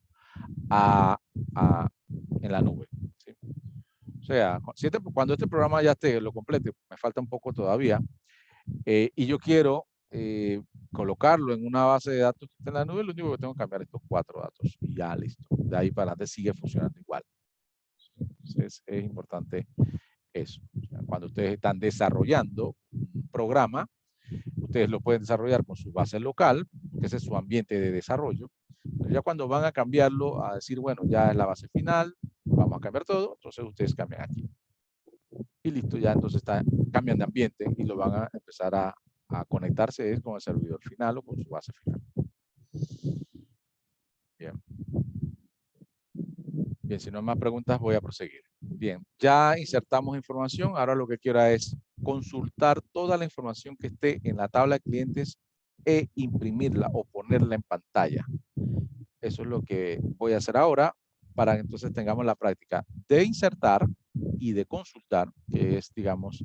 S1: en la nube. ¿Sí? O sea, cuando este programa ya esté, lo complete, me falta un poco todavía, y yo quiero colocarlo en una base de datos que está en la nube, lo único que tengo que cambiar estos 4 datos y ya listo. De ahí para adelante sigue funcionando igual. Entonces es importante eso. O sea, cuando ustedes están desarrollando un programa, ustedes lo pueden desarrollar con su base local, que ese es su ambiente de desarrollo. Pero ya cuando van a cambiarlo, a decir, bueno, ya es la base final, vamos a cambiar todo, entonces ustedes cambian aquí. Y listo, ya entonces cambian de ambiente y lo van a empezar a conectarse con el servidor final o con su base final. Bien. Bien, si no hay más preguntas, voy a proseguir. Bien, ya insertamos información. Ahora lo que quiero es consultar toda la información que esté en la tabla de clientes e imprimirla o ponerla en pantalla. Eso es lo que voy a hacer ahora para que entonces tengamos la práctica de insertar y de consultar, que es, digamos,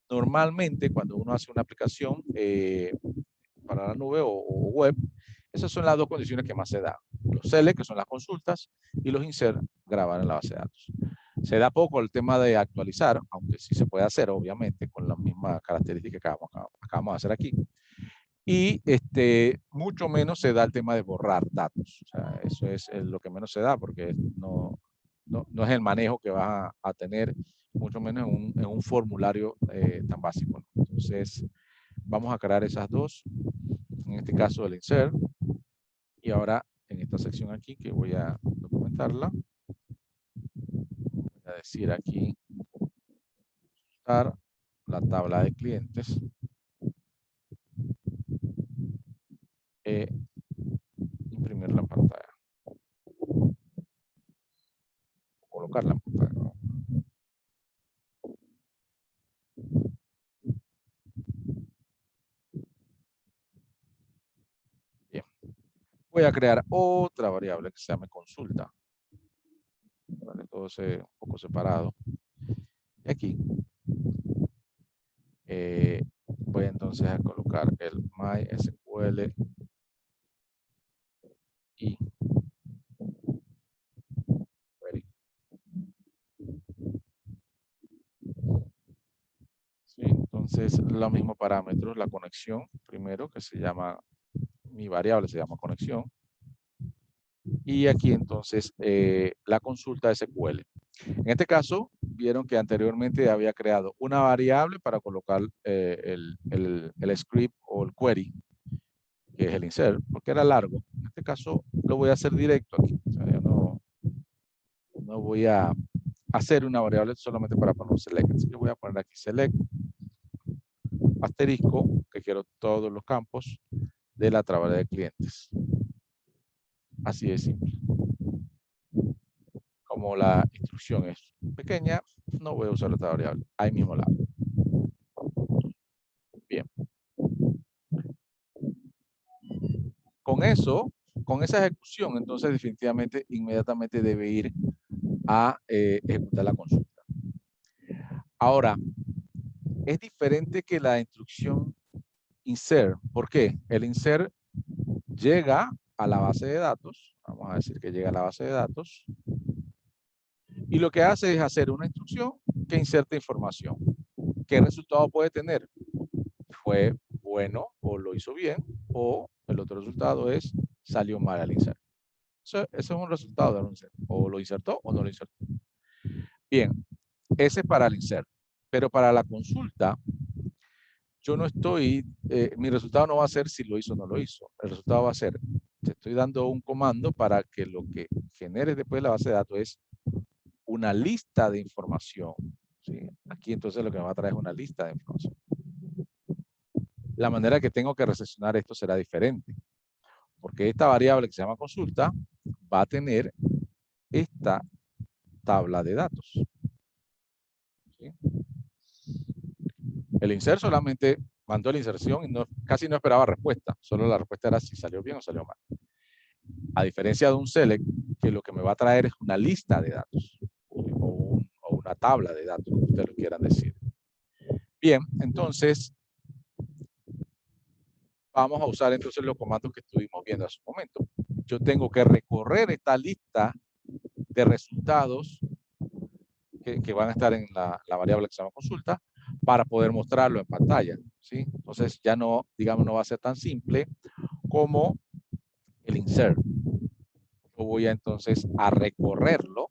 S1: normalmente cuando uno hace una aplicación para la nube o web, esas son las 2 condiciones que más se dan. Los select, que son las consultas, y los insert, grabar en la base de datos. Se da poco el tema de actualizar, aunque sí se puede hacer, obviamente, con la misma característica que acabamos de hacer aquí. Y mucho menos se da el tema de borrar datos. O sea, eso es lo que menos se da, porque no es el manejo que vas a tener, mucho menos en un formulario tan básico. Entonces, vamos a crear esas 2. En este caso, el insert. Y ahora, en esta sección aquí, que voy a documentarla, voy a decir aquí, la tabla de clientes. Imprimirla en pantalla. Colocarla en pantalla, ¿no? Bien. Voy a crear otra variable que se llame consulta, para que todo sea un poco separado. Y aquí voy entonces a colocar el MySQL y query. Sí, entonces los mismos parámetros, la conexión primero, que se llama, mi variable se llama conexión. Y aquí entonces la consulta SQL. En este caso, vieron que anteriormente había creado una variable para colocar el script o el query, que es el insert, porque era largo. En este caso, lo voy a hacer directo aquí. O sea, yo no voy a hacer una variable solamente para poner select. Así que voy a poner aquí select, asterisco, que quiero todos los campos de la tabla de clientes. Así de simple. Como la instrucción es pequeña, no voy a usar otra variable. Ahí mismo la hago. Bien. Con eso, con esa ejecución, entonces definitivamente, inmediatamente debe ir a ejecutar la consulta. Ahora, es diferente que la instrucción insert. ¿Por qué? El insert llega a la base de datos. Vamos a decir que llega a la base de datos. Y lo que hace es hacer una instrucción que inserta información. ¿Qué resultado puede tener? Fue bueno o lo hizo bien, o el otro resultado es salió mal al insert. Eso es un resultado de un insert. O lo insertó o no lo insertó. Bien, ese es para el insert. Pero para la consulta, yo no estoy, mi resultado no va a ser si lo hizo o no lo hizo. El resultado va a ser, te estoy dando un comando para que lo que genere después la base de datos es una lista de información. ¿Sí? Aquí entonces lo que me va a traer es una lista de información. La manera que tengo que recepcionar esto será diferente. Porque esta variable que se llama consulta va a tener esta tabla de datos. ¿Sí? El insert solamente mandó la inserción y casi no esperaba respuesta. Solo la respuesta era si salió bien o salió mal. A diferencia de un select, que lo que me va a traer es una lista de datos. O una tabla de datos, como ustedes lo quieran decir. Bien, entonces vamos a usar entonces los comandos que estuvimos viendo hace un momento. Yo tengo que recorrer esta lista de resultados que van a estar en la variable que se llama consulta para poder mostrarlo en pantalla. ¿Sí? Entonces ya no, digamos, no va a ser tan simple como el insert. Yo voy a entonces a recorrerlo.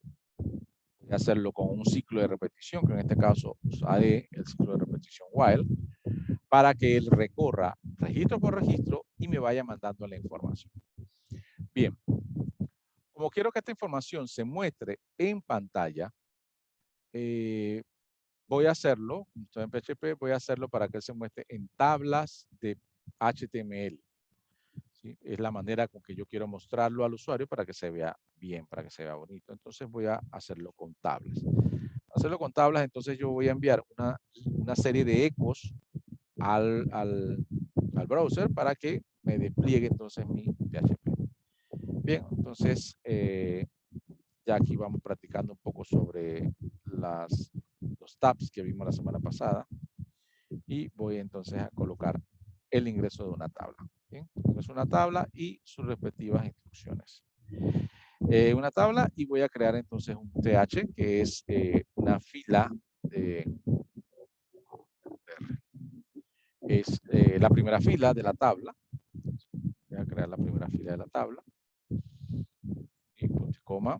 S1: Voy a hacerlo con un ciclo de repetición, que en este caso usaré el ciclo de repetición while, para que él recorra registro por registro y me vaya mandando la información. Bien, como quiero que esta información se muestre en pantalla, voy a hacerlo, estoy en PHP, voy a hacerlo para que se muestre en tablas de HTML. ¿Sí? Es la manera con que yo quiero mostrarlo al usuario para que se vea bien, para que se vea bonito. Entonces voy a hacerlo con tablas. Hacerlo con tablas, entonces yo voy a enviar una serie de ecos al browser para que me despliegue entonces mi PHP. Bien, entonces ya aquí vamos practicando un poco sobre los tabs que vimos la semana pasada y voy entonces a colocar el ingreso de una tabla. ¿Bien? Es una tabla y sus respectivas instrucciones. Una tabla y voy a crear entonces un TH que es una fila es la primera fila de la tabla. Voy a crear la primera fila de la tabla y punto y coma.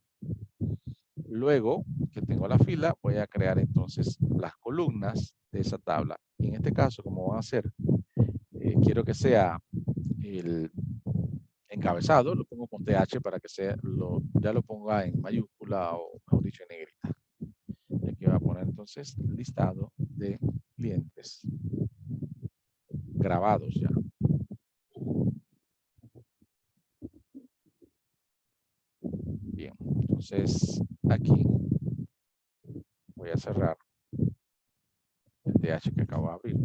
S1: Luego que tengo la fila, voy a crear entonces las columnas de esa tabla. Y en este caso, como van a ser, quiero que sea el encabezado, lo pongo con TH para que sea, ya lo ponga en mayúscula o mejor dicho en negrita. Y aquí voy a poner entonces listado de clientes grabados ya. Bien, entonces aquí voy a cerrar el TH que acabo de abrir.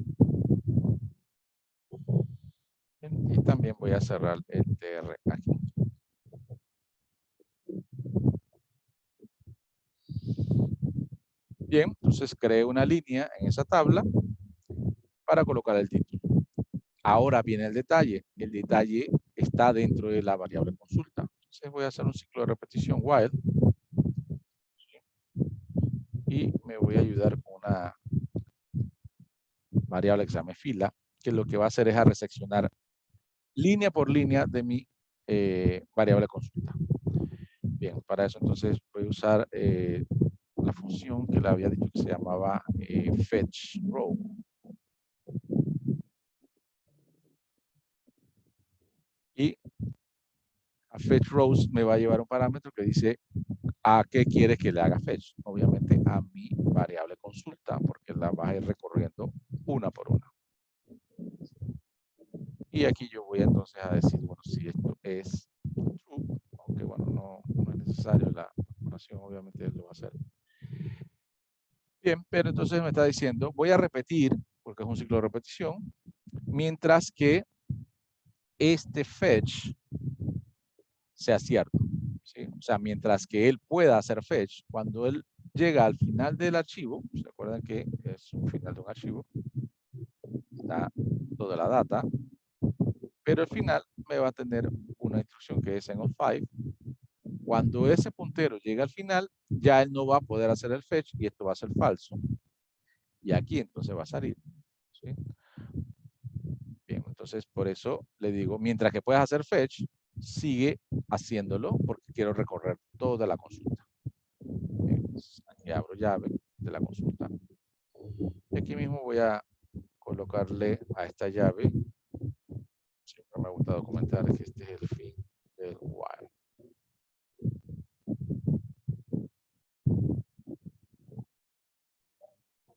S1: Bien, y también voy a cerrar el TR aquí. Bien, entonces creé una línea en esa tabla para colocar el título. Ahora viene el detalle. El detalle está dentro de la variable consulta. Entonces voy a hacer un ciclo de repetición while y me voy a ayudar con una variable que se llama fila, que lo que va a hacer es a reseccionar línea por línea de mi variable consulta. Bien, para eso entonces voy a usar la función que le había dicho que se llamaba fetch row. Y a fetch rows me va a llevar un parámetro que dice a qué quiere que le haga fetch. Obviamente a mi variable consulta, porque la va a ir recorriendo una por una. Y aquí yo voy entonces a decir, bueno, si esto es true, aunque bueno, no es necesario, la operación obviamente lo va a hacer. Bien, pero entonces me está diciendo, voy a repetir, porque es un ciclo de repetición, mientras que este fetch sea cierto. ¿Sí? O sea, mientras que él pueda hacer fetch, cuando él llega al final del archivo, ¿se acuerdan que es un final de un archivo? Está toda la data, pero al final me va a tener una instrucción que es en on5. Cuando ese puntero llegue al final, ya él no va a poder hacer el fetch y esto va a ser falso. Y aquí entonces va a salir. ¿Sí? Bien, entonces por eso le digo, mientras que puedas hacer fetch, sigue haciéndolo porque quiero recorrer toda la consulta. Aquí abro llave de la consulta. Y aquí mismo voy a colocarle a esta llave. Siempre me gusta documentar que este es el fin del while.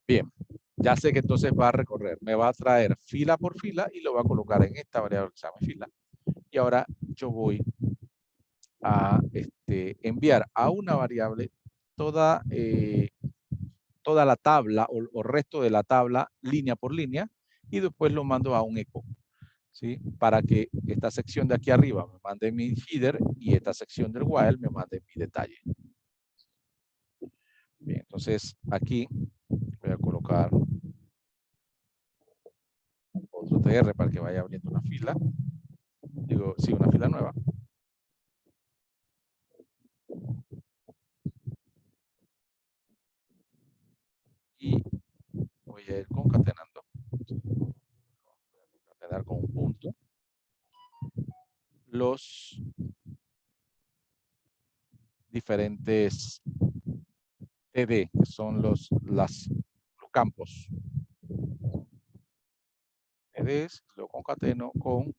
S1: Bien, ya sé que entonces va a recorrer, me va a traer fila por fila y lo va a colocar en esta variable que se llama fila. Y ahora yo voy a enviar a una variable toda, toda la tabla o resto de la tabla línea por línea y después lo mando a un eco, ¿sí? Para que esta sección de aquí arriba me mande mi header y esta sección del while me mande mi detalle. Bien, entonces aquí voy a colocar otro TR para que vaya abriendo una fila. Digo, sí, una fila nueva. Y voy a ir concatenando. Voy a concatenar con un punto los diferentes TD, que son los campos. TDs, lo concateno con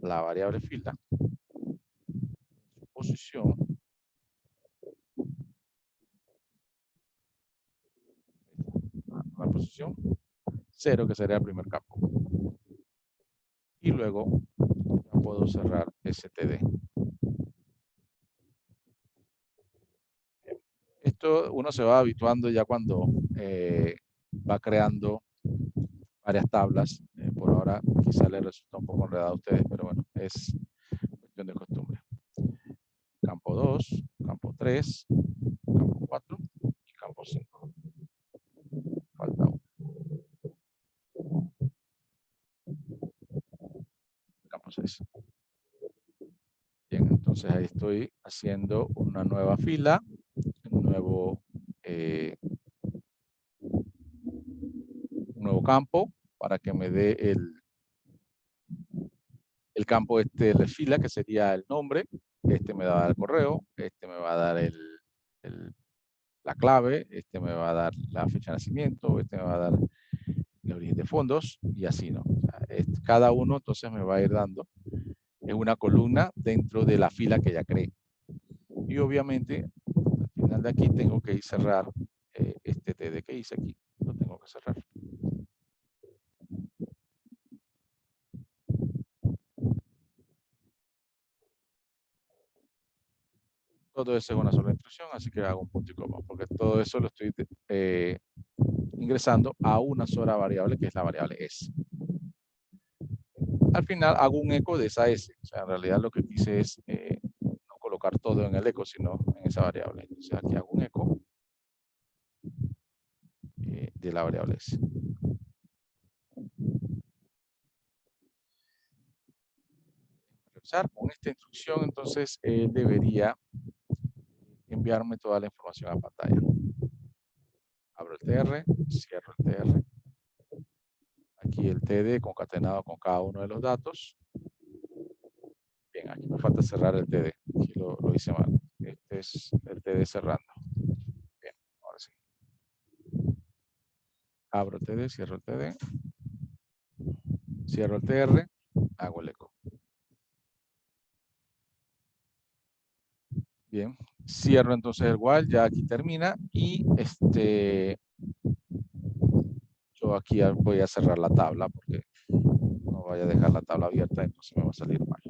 S1: la variable fila, su posición, la posición 0, que sería el primer campo. Y luego ya puedo cerrar STD. Esto uno se va habituando ya cuando va creando varias tablas. Por ahora quizá les resulta un poco enredado a ustedes, pero bueno, es cuestión de costumbre. Campo 2, campo 3, campo 4 y campo 5. Falta uno. Campo 6. Bien, entonces ahí estoy haciendo una nueva fila, un nuevo campo para que me dé el campo de la fila, que sería el nombre. Este me va a dar el correo, este me va a dar la clave, este me va a dar la fecha de nacimiento, este me va a dar el origen de fondos y así, ¿no? O sea, cada uno entonces me va a ir dando en una columna dentro de la fila que ya creé. Y obviamente, al final de aquí tengo que ir cerrar este TD que hice aquí. Lo tengo que cerrar. Todo eso es una sola instrucción, así que hago un punto y coma, porque todo eso lo estoy ingresando a una sola variable, que es la variable S. Al final hago un eco de esa S. O sea, en realidad lo que quise es no colocar todo en el eco, sino en esa variable. Entonces aquí hago un eco de la variable S. Con esta instrucción, entonces, debería enviarme toda la información a pantalla. Abro el TR, cierro el TR. Aquí el TD concatenado con cada uno de los datos. Bien, aquí me falta cerrar el TD. Aquí lo hice mal. Este es el TD cerrando. Bien, ahora sí. Abro el TD, cierro el TD. Cierro el TR, hago el eco. Bien, cierro entonces el while, ya aquí termina y yo aquí voy a cerrar la tabla porque no vaya a dejar la tabla abierta, entonces me va a salir mal.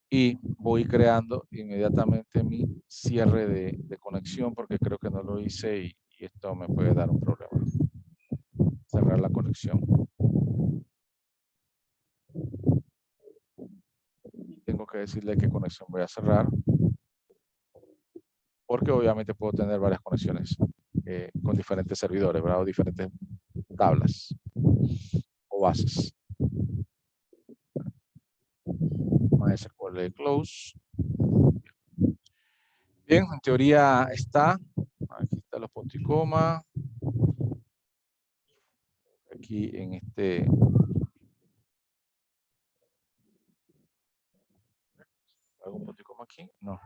S1: Y voy creando inmediatamente mi cierre de conexión porque creo que no lo hice y esto me puede dar un problema. Cerrar la conexión. Tengo que decirle qué conexión voy a cerrar porque obviamente puedo tener varias conexiones con diferentes servidores, ¿verdad? O diferentes tablas o bases. MySQL close. Bien, en teoría está. Aquí está los puntos y coma. Aquí en ¿Algún punto y coma aquí? No.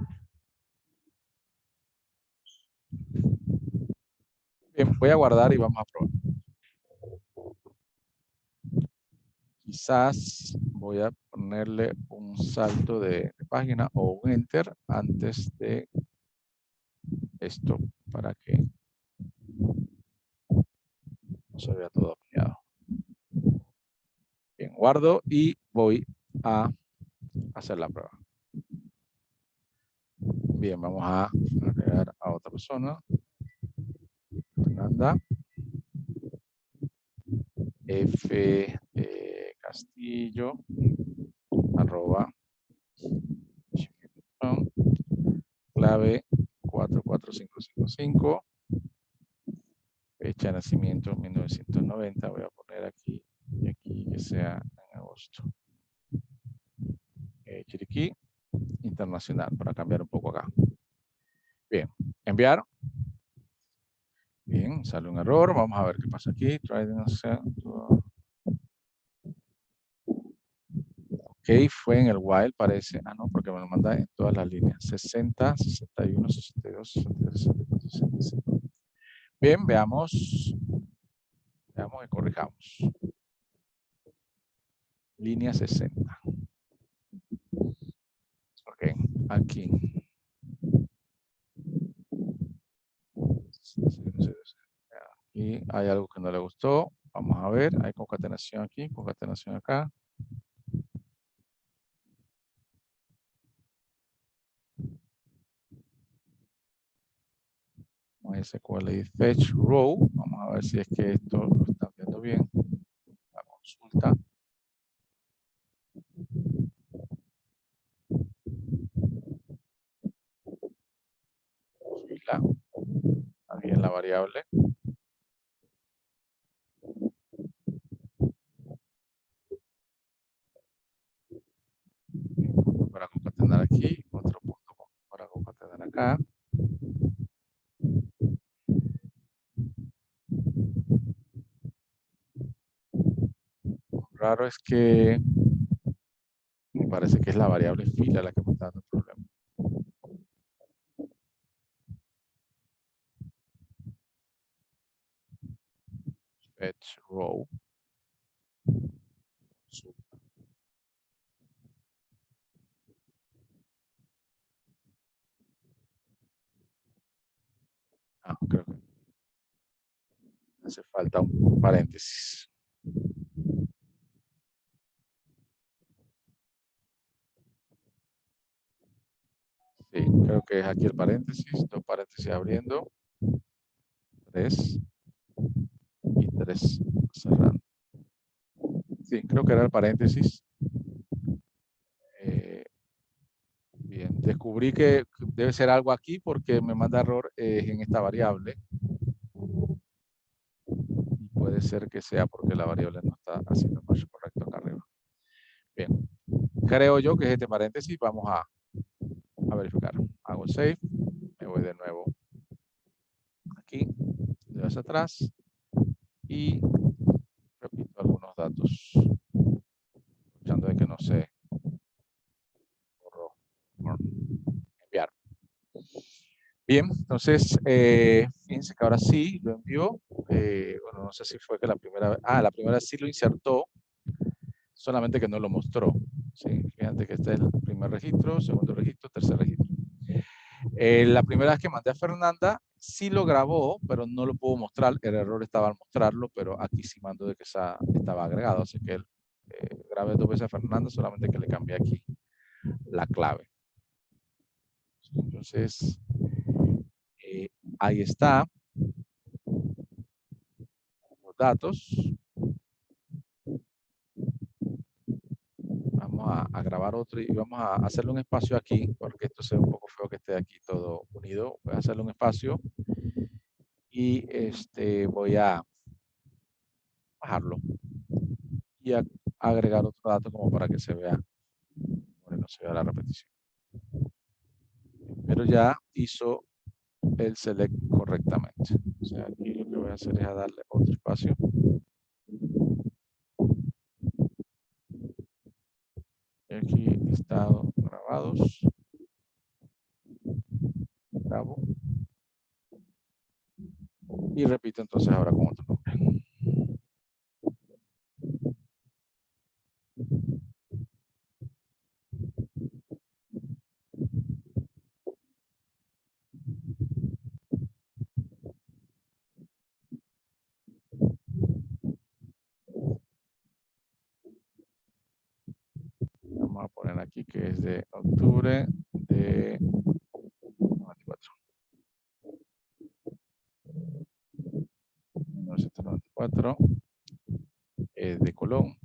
S1: Bien, voy a guardar y vamos a probar. Quizás voy a ponerle un salto de página o un enter antes de esto para que no se vea todo apiñado. Bien, guardo y voy a hacer la prueba. Bien, vamos a agregar a otra persona. Fernanda. F Castillo @ clave 44555, fecha de nacimiento 1990, voy a poner aquí y aquí que sea en agosto. Chiriquí, internacional, para cambiar un poco acá. Bien, enviar. Bien, sale un error, vamos a ver qué pasa aquí. Ok, fue en el while, parece. Ah, no, porque me lo manda en todas las líneas. 60, 61, 62, 63, 64, 65. Bien, veamos y corrijamos. Línea 60. Ok, aquí. Aquí hay algo que no le gustó. Vamos a ver, hay concatenación aquí, concatenación acá. SQL fetch row. Vamos a ver si es que esto lo están viendo bien. La consulta. Fila. Aquí en la variable. Para concatenar aquí. Otro punto para concatenar acá. Lo raro es que me parece que es la variable fila la que me está dando el problema. Fetch row. Ah, creo que hace falta un paréntesis. Sí, creo que es aquí el paréntesis, dos paréntesis abriendo, 3 y 3 cerrando. Sí, creo que era el paréntesis. Bien, descubrí que debe ser algo aquí porque me manda error en esta variable. Y puede ser que sea porque la variable no está haciendo el match correcto acá arriba. Bien, creo yo que es este paréntesis. Vamos a verificar. Hago save, me voy de nuevo aquí, de hacia atrás y repito algunos datos, escuchando de que no se borró por enviar. Bien, entonces, fíjense que ahora sí lo envió. Bueno, no sé si fue que la primera vez, la primera vez sí lo insertó, solamente que no lo mostró. Sí, fíjate que este es el primer registro, segundo registro, tercer registro. La primera vez que mandé a Fernanda, sí lo grabó, pero no lo pudo mostrar. El error estaba al mostrarlo, pero aquí sí mando de que estaba agregado. Así que grabé 2 veces a Fernanda, solamente que le cambié aquí la clave. Entonces, ahí está. Los datos. Vamos a grabar otro y vamos a hacerle un espacio aquí, porque esto se ve un poco feo que esté aquí todo unido. Voy a hacerle un espacio y voy a bajarlo y a agregar otro dato como para que se vea, no se vea la repetición. Pero ya hizo el select correctamente. O sea, aquí lo que voy a hacer es a darle otro espacio. Aquí listados grabados. Y repito entonces ahora con otro nombre. Vamos a poner aquí que es de octubre de 94. 1994, de Colón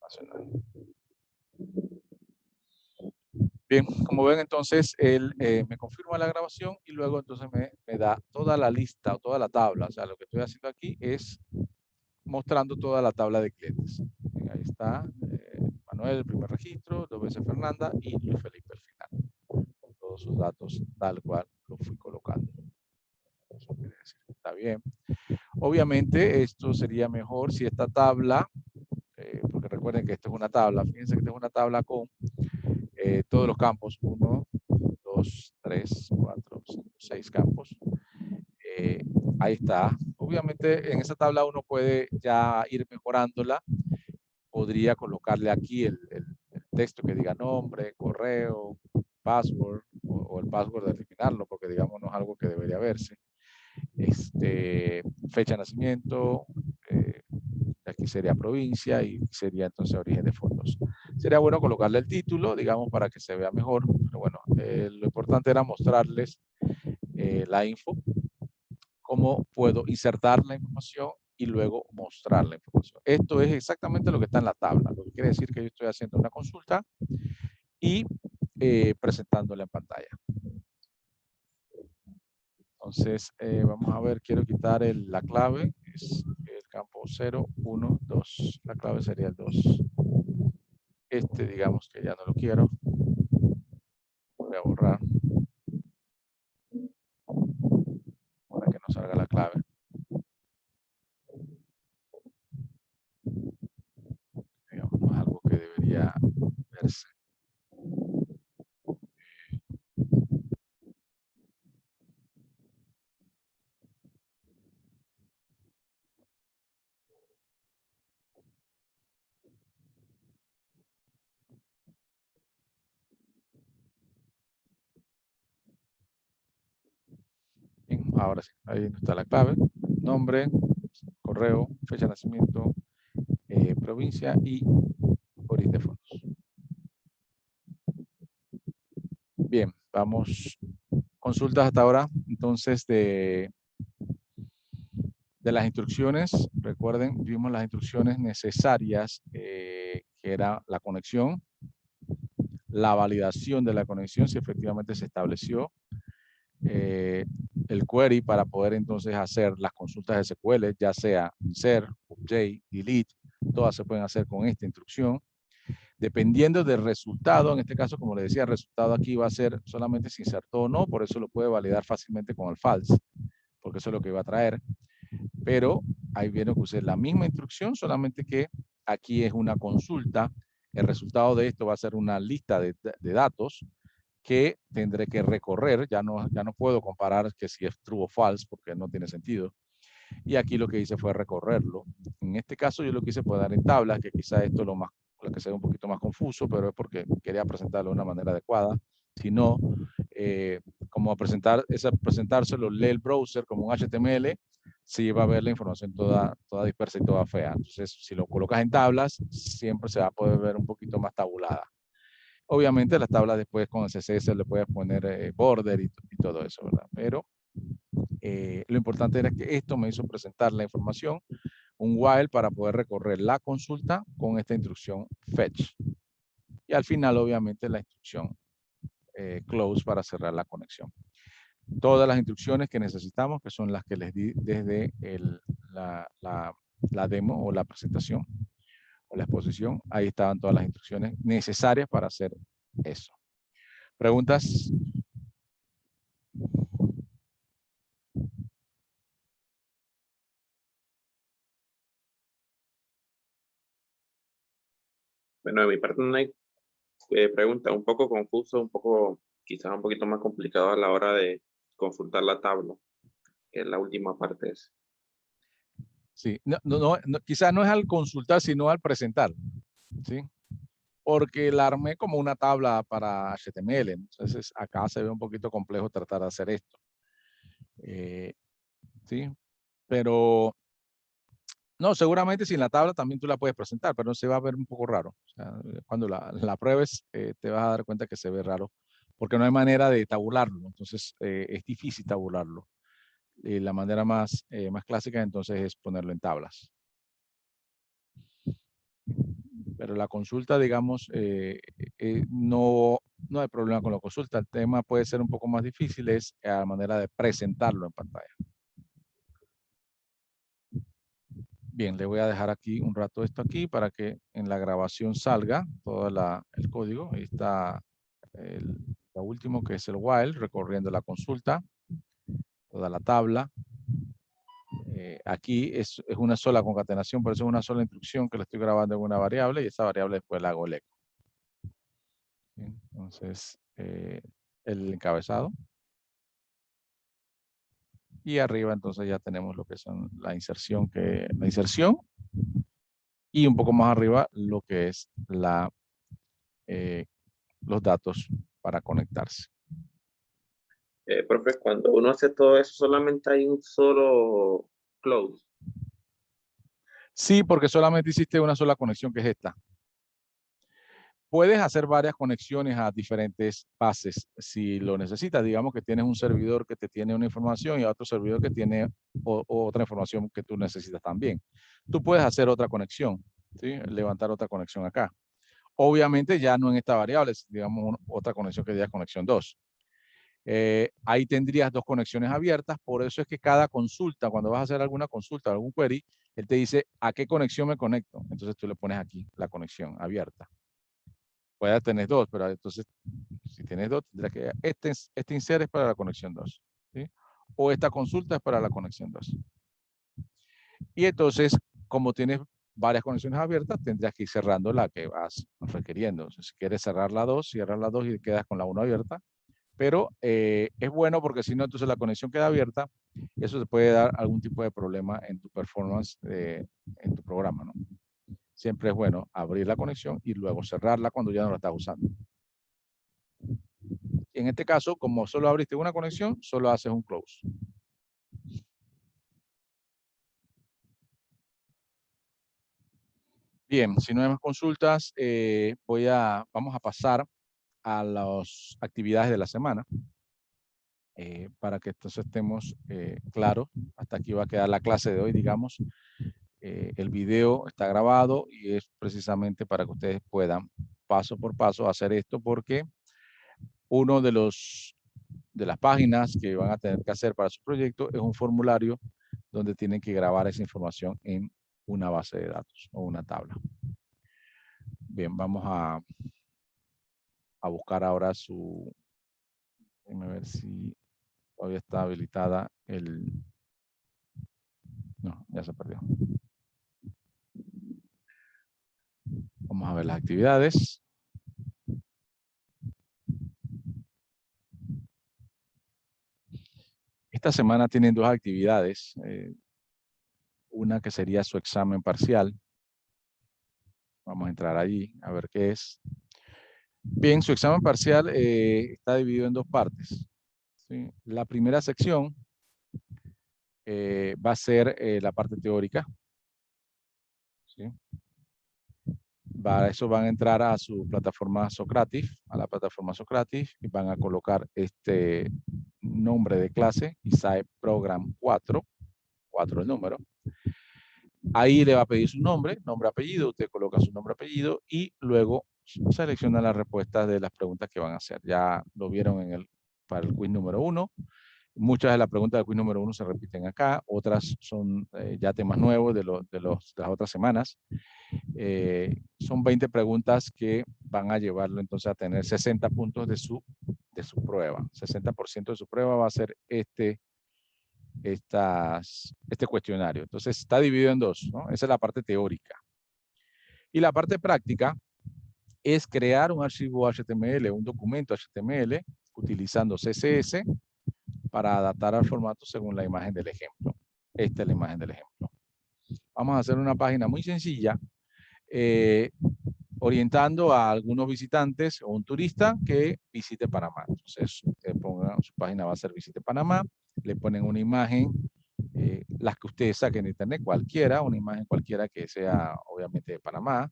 S1: Nacional. Bien, como ven entonces, él me confirma la grabación y luego entonces me da toda la lista o toda la tabla. O sea, lo que estoy haciendo aquí es mostrando toda la tabla de clientes. Bien, ahí está Manuel, el primer registro, 2 veces Fernanda y Luis Felipe al final. Con todos sus datos tal cual lo fui colocando. Eso quiere decir que está bien. Obviamente esto sería mejor si esta tabla, porque recuerden que esto es una tabla, fíjense que esto es una tabla con todos los campos, 1, 2, 3, 4, 5, 6 campos. Ahí está. Obviamente en esa tabla uno puede ya ir mejorándola. Podría colocarle aquí el texto que diga nombre, correo, password, o el password de eliminarlo, porque digamos no es algo que debería verse. Fecha de nacimiento, aquí sería provincia y sería entonces origen de fondos. Sería bueno colocarle el título, digamos, para que se vea mejor, pero bueno, lo importante era mostrarles la info, cómo puedo insertar la información y luego mostrar la información. Esto es exactamente lo que está en la tabla, lo que quiere decir que yo estoy haciendo una consulta y presentándola en pantalla. Entonces, vamos a ver, quiero quitar la clave, es el campo 0, 1, 2. La clave sería el 2. Digamos que ya no lo quiero. Voy a borrar para que no salga la clave. Digamos, no es algo que debería verse. Bien, ahora sí, ahí está la clave. Nombre, correo, fecha de nacimiento, provincia y origen de fondos. Bien, vamos. Consultas hasta ahora, entonces, de las instrucciones. Recuerden, vimos las instrucciones necesarias, que era la conexión, la validación de la conexión, si efectivamente se estableció, el query para poder entonces hacer las consultas SQL, ya sea insert, update, delete, todas se pueden hacer con esta instrucción. Dependiendo del resultado, en este caso, como les decía, el resultado aquí va a ser solamente si insertó o no, por eso lo puede validar fácilmente con el false, porque eso es lo que va a traer. Pero ahí viene que usar la misma instrucción, solamente que aquí es una consulta. El resultado de esto va a ser una lista de datos que tendré que recorrer. Ya no puedo comparar que si es true o false, porque no tiene sentido. Y aquí lo que hice fue recorrerlo. En este caso yo lo quise poner dar en tablas, que quizá esto es lo que sea un poquito más confuso, pero es porque quería presentarlo de una manera adecuada. Si no, como presentárselo, lee el browser como un HTML, sí va a ver la información toda dispersa y toda fea. Entonces, si lo colocas en tablas, siempre se va a poder ver un poquito más tabulada. Obviamente las tablas después con el CSS le puedes poner border y todo eso, ¿verdad? Pero lo importante era que esto me hizo presentar la información, un while para poder recorrer la consulta con esta instrucción fetch. Y al final, obviamente, la instrucción close para cerrar la conexión. Todas las instrucciones que necesitamos, que son las que les di desde la demo o la presentación o la exposición, ahí estaban todas las instrucciones necesarias para hacer eso. ¿Preguntas?
S2: Bueno, de mi parte no hay pregunta, un poco confuso, quizás un poquito más complicado a la hora de consultar la tabla. que es la última parte.
S1: Sí, quizás no es al consultar, sino al presentar, ¿sí? Porque la armé como una tabla para HTML, entonces acá se ve un poquito complejo tratar de hacer esto. ¿Sí? Pero no, seguramente sin la tabla también tú la puedes presentar, pero se va a ver un poco raro. O sea, cuando la pruebes, te vas a dar cuenta que se ve raro, porque no hay manera de tabularlo. Entonces, es difícil tabularlo. La manera más clásica, entonces, es ponerlo en tablas. Pero la consulta, digamos, no hay problema con la consulta. El tema puede ser un poco más difícil, es la manera de presentarlo en pantalla. Bien, le voy a dejar aquí un rato esto aquí para que en la grabación salga todo el código. Ahí está lo último, que es el while, recorriendo la consulta, toda la tabla. Aquí es una sola concatenación, por eso es una sola instrucción que le estoy grabando en una variable y esa variable después la hago el eco. Bien, entonces, el encabezado. Y arriba entonces ya tenemos lo que son la inserción y un poco más arriba lo que es los datos para conectarse.
S2: Profe, cuando uno hace todo eso, solamente hay un solo close.
S1: Sí, porque solamente hiciste una sola conexión, que es esta. Puedes hacer varias conexiones a diferentes bases si lo necesitas. Digamos que tienes un servidor que te tiene una información y otro servidor que tiene otra información que tú necesitas también. Tú puedes hacer otra conexión, ¿sí? Levantar otra conexión acá. Obviamente ya no en esta variable, digamos otra conexión que diga conexión 2. Ahí tendrías dos conexiones abiertas, por eso es que cada consulta, cuando vas a hacer alguna consulta, algún query, él te dice a qué conexión me conecto. Entonces tú le pones aquí la conexión abierta. Puedes tener dos, pero entonces si tienes dos, tendrás que este insert es para la conexión 2, ¿sí? O esta consulta es para la conexión 2. Y entonces, como tienes varias conexiones abiertas, tendrías que ir cerrando la que vas requiriendo. Entonces, si quieres cerrar la 2, cierras la 2 y quedas con la 1 abierta. Pero es bueno porque si no, entonces la conexión queda abierta. Eso te puede dar algún tipo de problema en tu performance, en tu programa, ¿no? Siempre es bueno abrir la conexión y luego cerrarla cuando ya no la estás usando. En este caso, como solo abriste una conexión, solo haces un close. Bien, si no hay más consultas, vamos a pasar a las actividades de la semana. Para que entonces estemos claros. Hasta aquí va a quedar la clase de hoy, digamos. El video está grabado y es precisamente para que ustedes puedan paso por paso hacer esto, porque uno de las páginas que van a tener que hacer para su proyecto es un formulario donde tienen que grabar esa información en una base de datos o una tabla. Bien, vamos a buscar ahora déjenme ver si todavía está habilitada no, ya se perdió. Vamos a ver las actividades. Esta semana tienen dos actividades. Una que sería su examen parcial. Vamos a entrar allí a ver qué es. Bien, su examen parcial está dividido en dos partes, ¿sí? La primera sección va a ser la parte teórica, ¿sí? Eso van a entrar a su plataforma Socrative, a la plataforma Socrative, y van a colocar este nombre de clase, ISAE Program 4 el número. Ahí le va a pedir su nombre, apellido, usted coloca su nombre, apellido, y luego selecciona las respuestas de las preguntas que van a hacer. Ya lo vieron para el quiz número 1. Muchas de las preguntas del quiz número 1 se repiten acá, otras son ya temas nuevos de las otras semanas. Son 20 preguntas que van a llevarlo entonces a tener 60 puntos de su prueba. 60% de su prueba va a ser este cuestionario. Entonces está dividido en dos, ¿no? Esa es la parte teórica. Y la parte práctica es crear un archivo HTML, un documento HTML, utilizando CSS, para adaptar al formato según la imagen del ejemplo. Esta es la imagen del ejemplo. Vamos a hacer una página muy sencilla, orientando a algunos visitantes o un turista que visite Panamá. Entonces, pongan, su página va a ser Visite Panamá, le ponen una imagen, las que ustedes saquen de internet, cualquiera, una imagen cualquiera que sea obviamente de Panamá,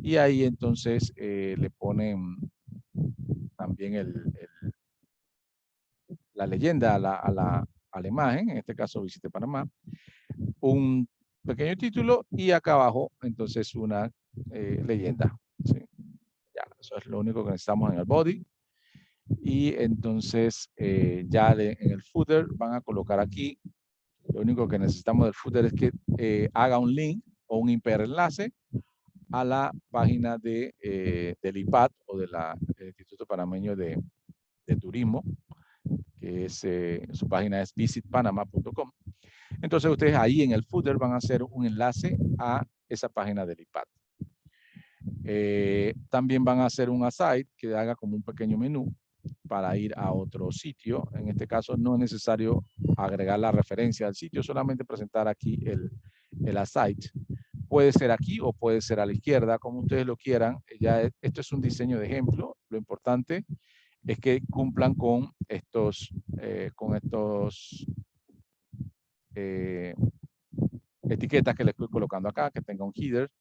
S1: y ahí entonces le ponen también la leyenda a la imagen, en este caso Visite Panamá, un pequeño título y acá abajo entonces una leyenda. ¿Sí? Ya, eso es lo único que necesitamos en el body. Y entonces ya en el footer van a colocar aquí, lo único que necesitamos del footer es que haga un link o un hiperenlace a la página del IPAT o del Instituto Panameño de Turismo, que es, su página es visitpanama.com. Entonces ustedes ahí en el footer van a hacer un enlace a esa página del IPAT. También van a hacer un aside que haga como un pequeño menú para ir a otro sitio. En este caso no es necesario agregar la referencia al sitio, solamente presentar aquí el aside. Puede ser aquí o puede ser a la izquierda, como ustedes lo quieran. Esto es un diseño de ejemplo. Lo importante es que cumplan con estos etiquetas que les estoy colocando acá, que tenga un header,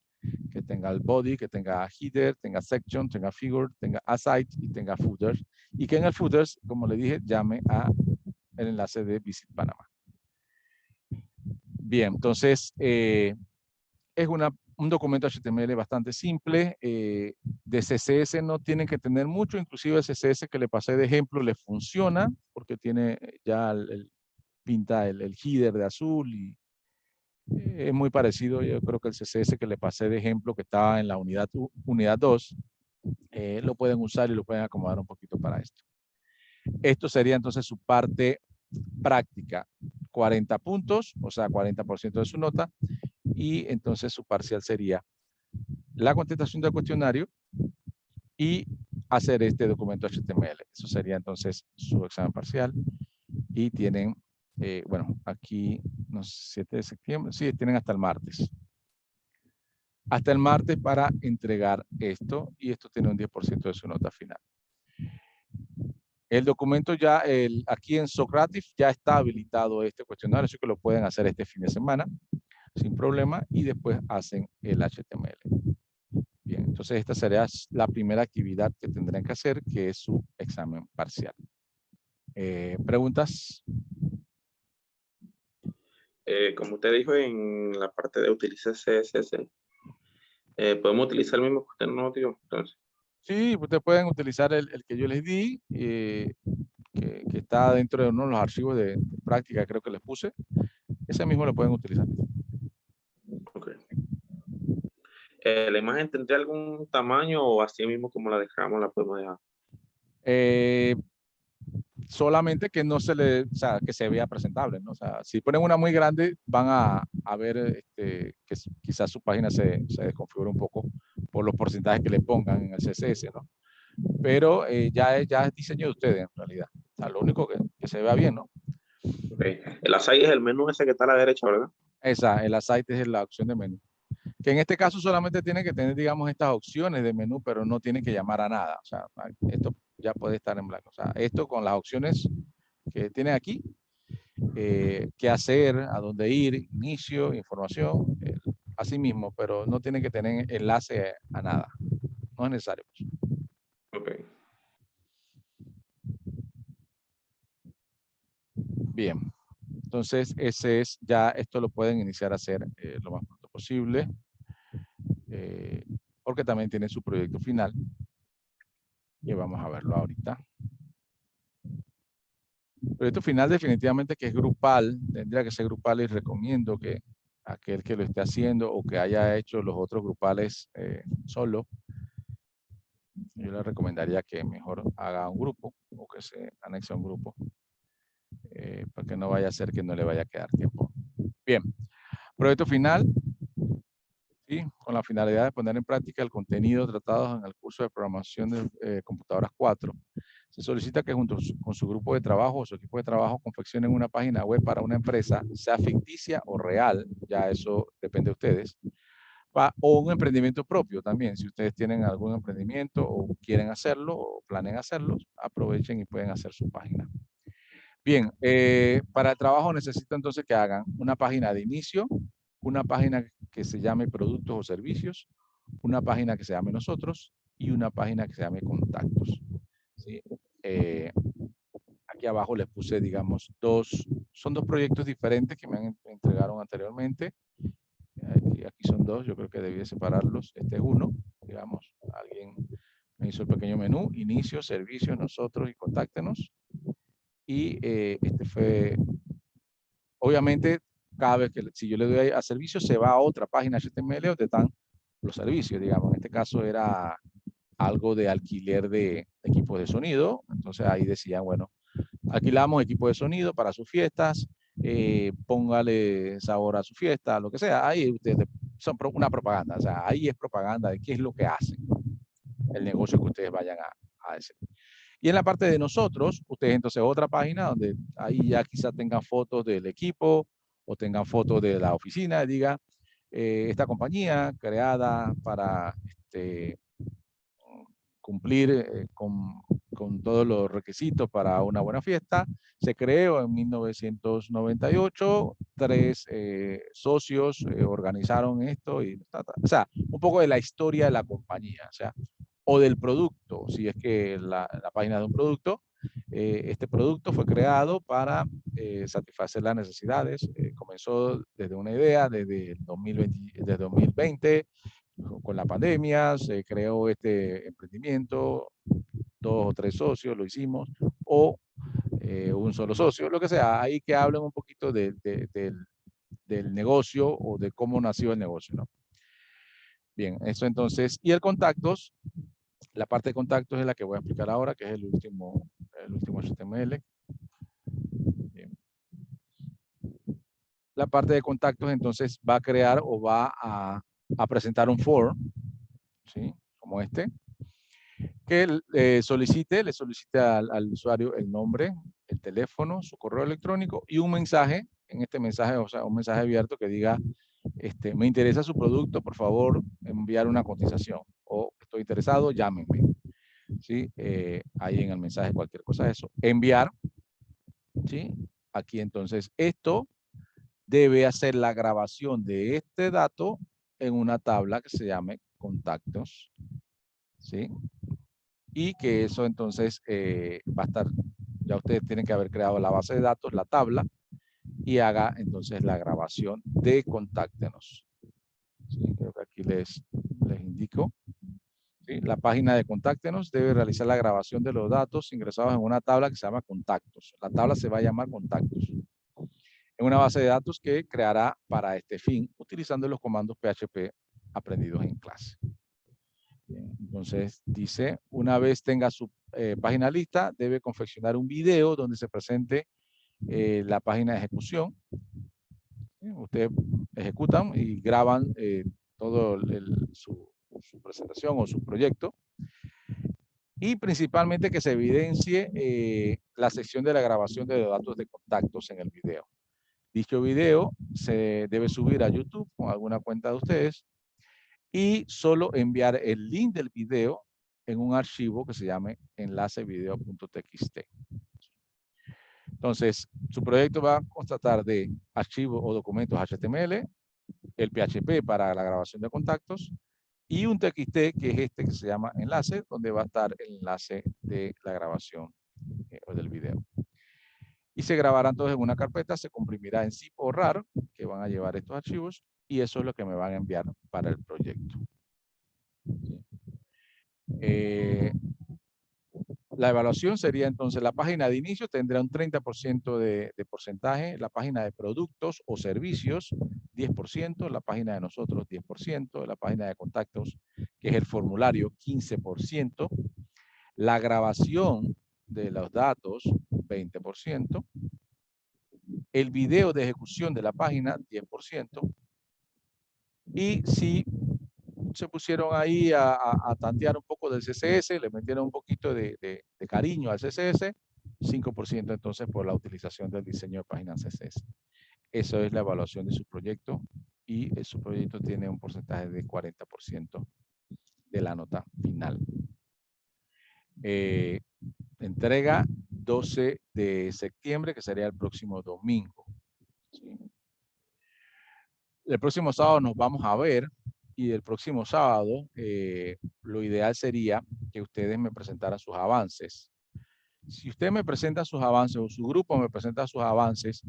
S1: que tenga el body, que tenga header, tenga section, tenga figure, tenga aside y tenga footer. Y que en el footer, como le dije, llame a el enlace de Visit Panamá. Bien, entonces es un documento HTML bastante simple. De CSS no tienen que tener mucho, inclusive el CSS que le pasé de ejemplo le funciona porque tiene ya pinta el header de azul y es muy parecido. Yo creo que el CSS que le pasé de ejemplo que estaba en la unidad 2 lo pueden usar y lo pueden acomodar un poquito para esto. Esto sería entonces su parte práctica, 40 puntos, o sea, 40% de su nota, y entonces su parcial sería la contestación del cuestionario y hacer este documento HTML. Eso sería entonces su examen parcial. Y tienen, bueno, aquí, no sé, 7 de septiembre, sí, tienen hasta el martes. Hasta el martes para entregar esto, y esto tiene un 10% de su nota final. El documento ya, aquí en Socrative ya está habilitado este cuestionario, así que lo pueden hacer este fin de semana sin problema y después hacen el HTML. Bien, entonces esta sería la primera actividad que tendrán que hacer, que es su examen parcial. ¿Preguntas?
S2: Como usted dijo en la parte de utilizar CSS, podemos utilizar el mismo que usted nos dio, entonces.
S1: Sí, ustedes pueden utilizar el que yo les di, que está dentro de uno de los archivos de práctica, creo que les puse. Ese mismo lo pueden utilizar.
S2: Okay. ¿La imagen tendría algún tamaño o así mismo como la dejamos, la podemos dejar?
S1: Solamente que no se le, o sea, que se vea presentable, ¿no? O sea, si ponen una muy grande, van a ver que quizás su página se desconfigure un poco por los porcentajes que le pongan en el CSS, ¿no? Pero ya es diseño de ustedes, en realidad. O sea, lo único que se vea bien, ¿no?
S2: Okay. El aside es el menú ese que está a la derecha, ¿verdad?
S1: El aside es la opción de menú. Que en este caso solamente tiene que tener, digamos, estas opciones de menú, pero no tiene que llamar a nada. O sea, esto ya puede estar en blanco. O sea, esto con las opciones que tiene aquí, qué hacer, a dónde ir, inicio, información, así mismo, pero no tiene que tener enlace a nada. No es necesario.
S2: Okay.
S1: Bien. Entonces, ese es, ya esto lo pueden iniciar a hacer lo más pronto posible, porque también tiene su proyecto final, y vamos a verlo ahorita. El proyecto final definitivamente que es grupal, tendría que ser grupal y recomiendo que aquel que lo esté haciendo o que haya hecho los otros grupales solo, yo le recomendaría que mejor haga un grupo o que se anexe a un grupo, para que no vaya a ser que no le vaya a quedar tiempo. Bien, proyecto final, ¿sí? Con la finalidad de poner en práctica el contenido tratado en el curso de programación de computadoras 4. Se solicita que junto con su grupo de trabajo o su equipo de trabajo confeccionen una página web para una empresa, sea ficticia o real, ya eso depende de ustedes, o un emprendimiento propio también. Si ustedes tienen algún emprendimiento o quieren hacerlo o planean hacerlo, aprovechen y pueden hacer su página. Bien, para el trabajo necesito entonces que hagan una página de inicio, una página que se llame productos o servicios, una página que se llame nosotros y una página que se llame contactos. ¿Sí? Aquí abajo les puse, digamos, son dos proyectos diferentes que me entregaron anteriormente. Aquí son dos, yo creo que debí separarlos. Este es uno, digamos, alguien me hizo el pequeño menú, inicio, servicios, nosotros y contáctenos. Y este fue, obviamente, cada vez que si yo le doy a servicios, se va a otra página HTML donde están los servicios, digamos. En este caso era algo de alquiler de equipos de sonido. Entonces ahí decían, bueno, alquilamos equipo de sonido para sus fiestas, póngale sabor a su fiesta, lo que sea. Ahí ustedes son una propaganda, o sea, ahí es propaganda de qué es lo que hacen, el negocio que ustedes vayan a hacer. Y en la parte de nosotros, ustedes entonces otra página donde ahí ya quizás tengan fotos del equipo o tengan fotos de la oficina, diga, esta compañía creada para cumplir con todos los requisitos para una buena fiesta. Se creó en 1998, 3 socios organizaron esto, y, o sea, un poco de la historia de la compañía, o sea, o del producto, si es que la página de un producto, este producto fue creado para satisfacer las necesidades, comenzó desde una idea, desde 2020, con la pandemia, se creó este emprendimiento, 2 o 3 socios lo hicimos, o un solo socio, lo que sea, ahí que hablen un poquito del negocio o de cómo nació el negocio, ¿no? Bien, eso entonces, y el contactos, la parte de contactos es la que voy a explicar ahora, que es el último HTML. Bien. La parte de contactos entonces va a crear o va a presentar un form, ¿sí? Como este, que le solicite al usuario el nombre, el teléfono, su correo electrónico y un mensaje, en este mensaje, o sea, un mensaje abierto que diga, me interesa su producto, por favor, enviar una cotización, o estoy interesado, llámenme. ¿Sí? Ahí en el mensaje cualquier cosa de eso. Enviar, ¿sí? Aquí entonces esto debe hacer la grabación de este dato en una tabla que se llame contactos, ¿sí? Y que eso entonces va a estar, ya ustedes tienen que haber creado la base de datos, la tabla, y haga entonces la grabación de contáctenos. ¿Sí? Creo que aquí les indico. ¿Sí? La página de contáctenos debe realizar la grabación de los datos ingresados en una tabla que se llama contactos. La tabla se va a llamar contactos. En una base de datos que creará para este fin utilizando los comandos PHP aprendidos en clase. Bien, entonces dice, una vez tenga su página lista, debe confeccionar un video donde se presente la página de ejecución. Ustedes ejecutan y graban todo su presentación o su proyecto. Y principalmente que se evidencie la sección de la grabación de los datos de contactos en el video. Dicho video se debe subir a YouTube con alguna cuenta de ustedes y solo enviar el link del video en un archivo que se llame enlacevideo.txt. Entonces, su proyecto va a constatar de archivos o documentos HTML, el PHP para la grabación de contactos y un TXT que es este que se llama enlace, donde va a estar el enlace de la grabación o del video. Y se grabarán todos en una carpeta, se comprimirá en zip o RAR, que van a llevar estos archivos, y eso es lo que me van a enviar para el proyecto. La evaluación sería entonces, la página de inicio tendrá un 30% de porcentaje, la página de productos o servicios 10%, la página de nosotros 10%, la página de contactos, que es el formulario 15%, la grabación de los datos 20%, el video de ejecución de la página 10%, y si se pusieron ahí a tantear un poco del CSS, le metieron un poquito de cariño al CSS, 5% entonces por la utilización del diseño de páginas CSS. Eso es la evaluación de su proyecto y su proyecto tiene un porcentaje de 40% de la nota final. Entrega 12 de septiembre, que sería el próximo domingo. ¿Sí? El próximo sábado nos vamos a ver y el próximo sábado lo ideal sería que ustedes me presentaran sus avances. Si usted me presenta sus avances o su grupo me presenta sus avances,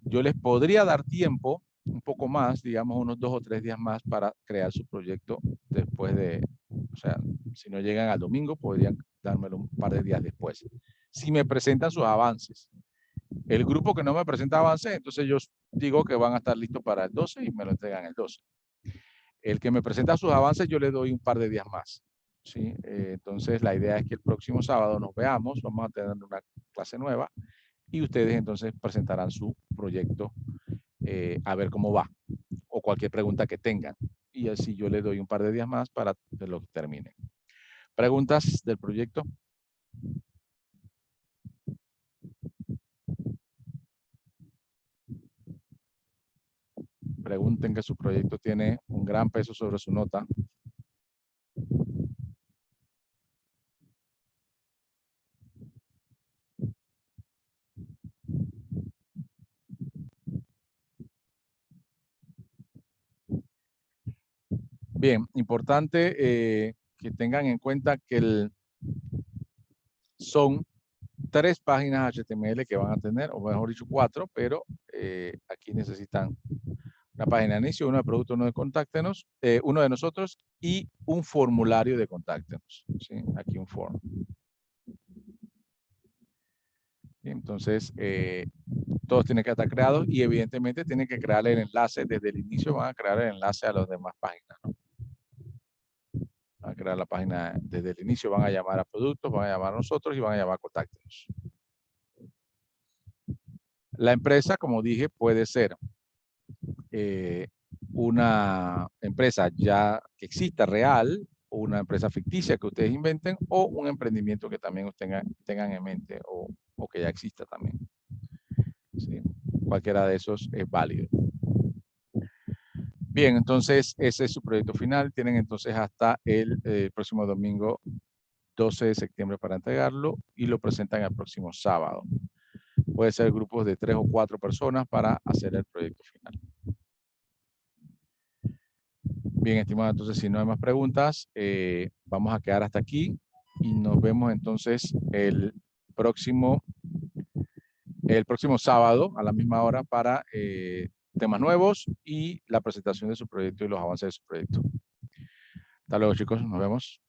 S1: yo les podría dar tiempo, un poco más, digamos unos 2 o 3 días más para crear su proyecto después de, o sea, si no llegan al domingo, podrían dármelo un par de días después. Si me presentan sus avances. El grupo que no me presenta avances, entonces yo digo que van a estar listos para el 12 y me lo entregan el 12. El que me presenta sus avances, yo le doy un par de días más. ¿Sí? Entonces, la idea es que el próximo sábado nos veamos, vamos a tener una clase nueva y ustedes entonces presentarán su proyecto a ver cómo va o cualquier pregunta que tengan. Y así yo les doy un par de días más para que lo termine. ¿Preguntas del proyecto? Pregunten, que su proyecto tiene un gran peso sobre su nota. Bien, importante que tengan en cuenta que son 3 páginas HTML que van a tener, o mejor dicho 4, pero aquí necesitan una página de inicio, uno de producto, uno de contáctenos, uno de nosotros y un formulario de contáctenos. ¿Sí? Aquí un form. Entonces, todos tienen que estar creados y evidentemente tienen que crear el enlace desde el inicio, van a crear el enlace a las demás páginas, ¿no? Van a crear la página desde el inicio, van a llamar a productos, van a llamar a nosotros y van a llamar a contáctenos. La empresa, como dije, puede ser una empresa ya que exista real, o una empresa ficticia que ustedes inventen, o un emprendimiento que también tengan en mente o que ya exista también. ¿Sí? Cualquiera de esos es válido. Bien, entonces ese es su proyecto final. Tienen entonces hasta el próximo domingo 12 de septiembre para entregarlo y lo presentan el próximo sábado. Puede ser grupos de 3 o 4 personas para hacer el proyecto final. Bien, estimado, entonces si no hay más preguntas, vamos a quedar hasta aquí y nos vemos entonces el próximo sábado a la misma hora para temas nuevos y la presentación de su proyecto y los avances de su proyecto. Hasta luego, chicos, nos vemos.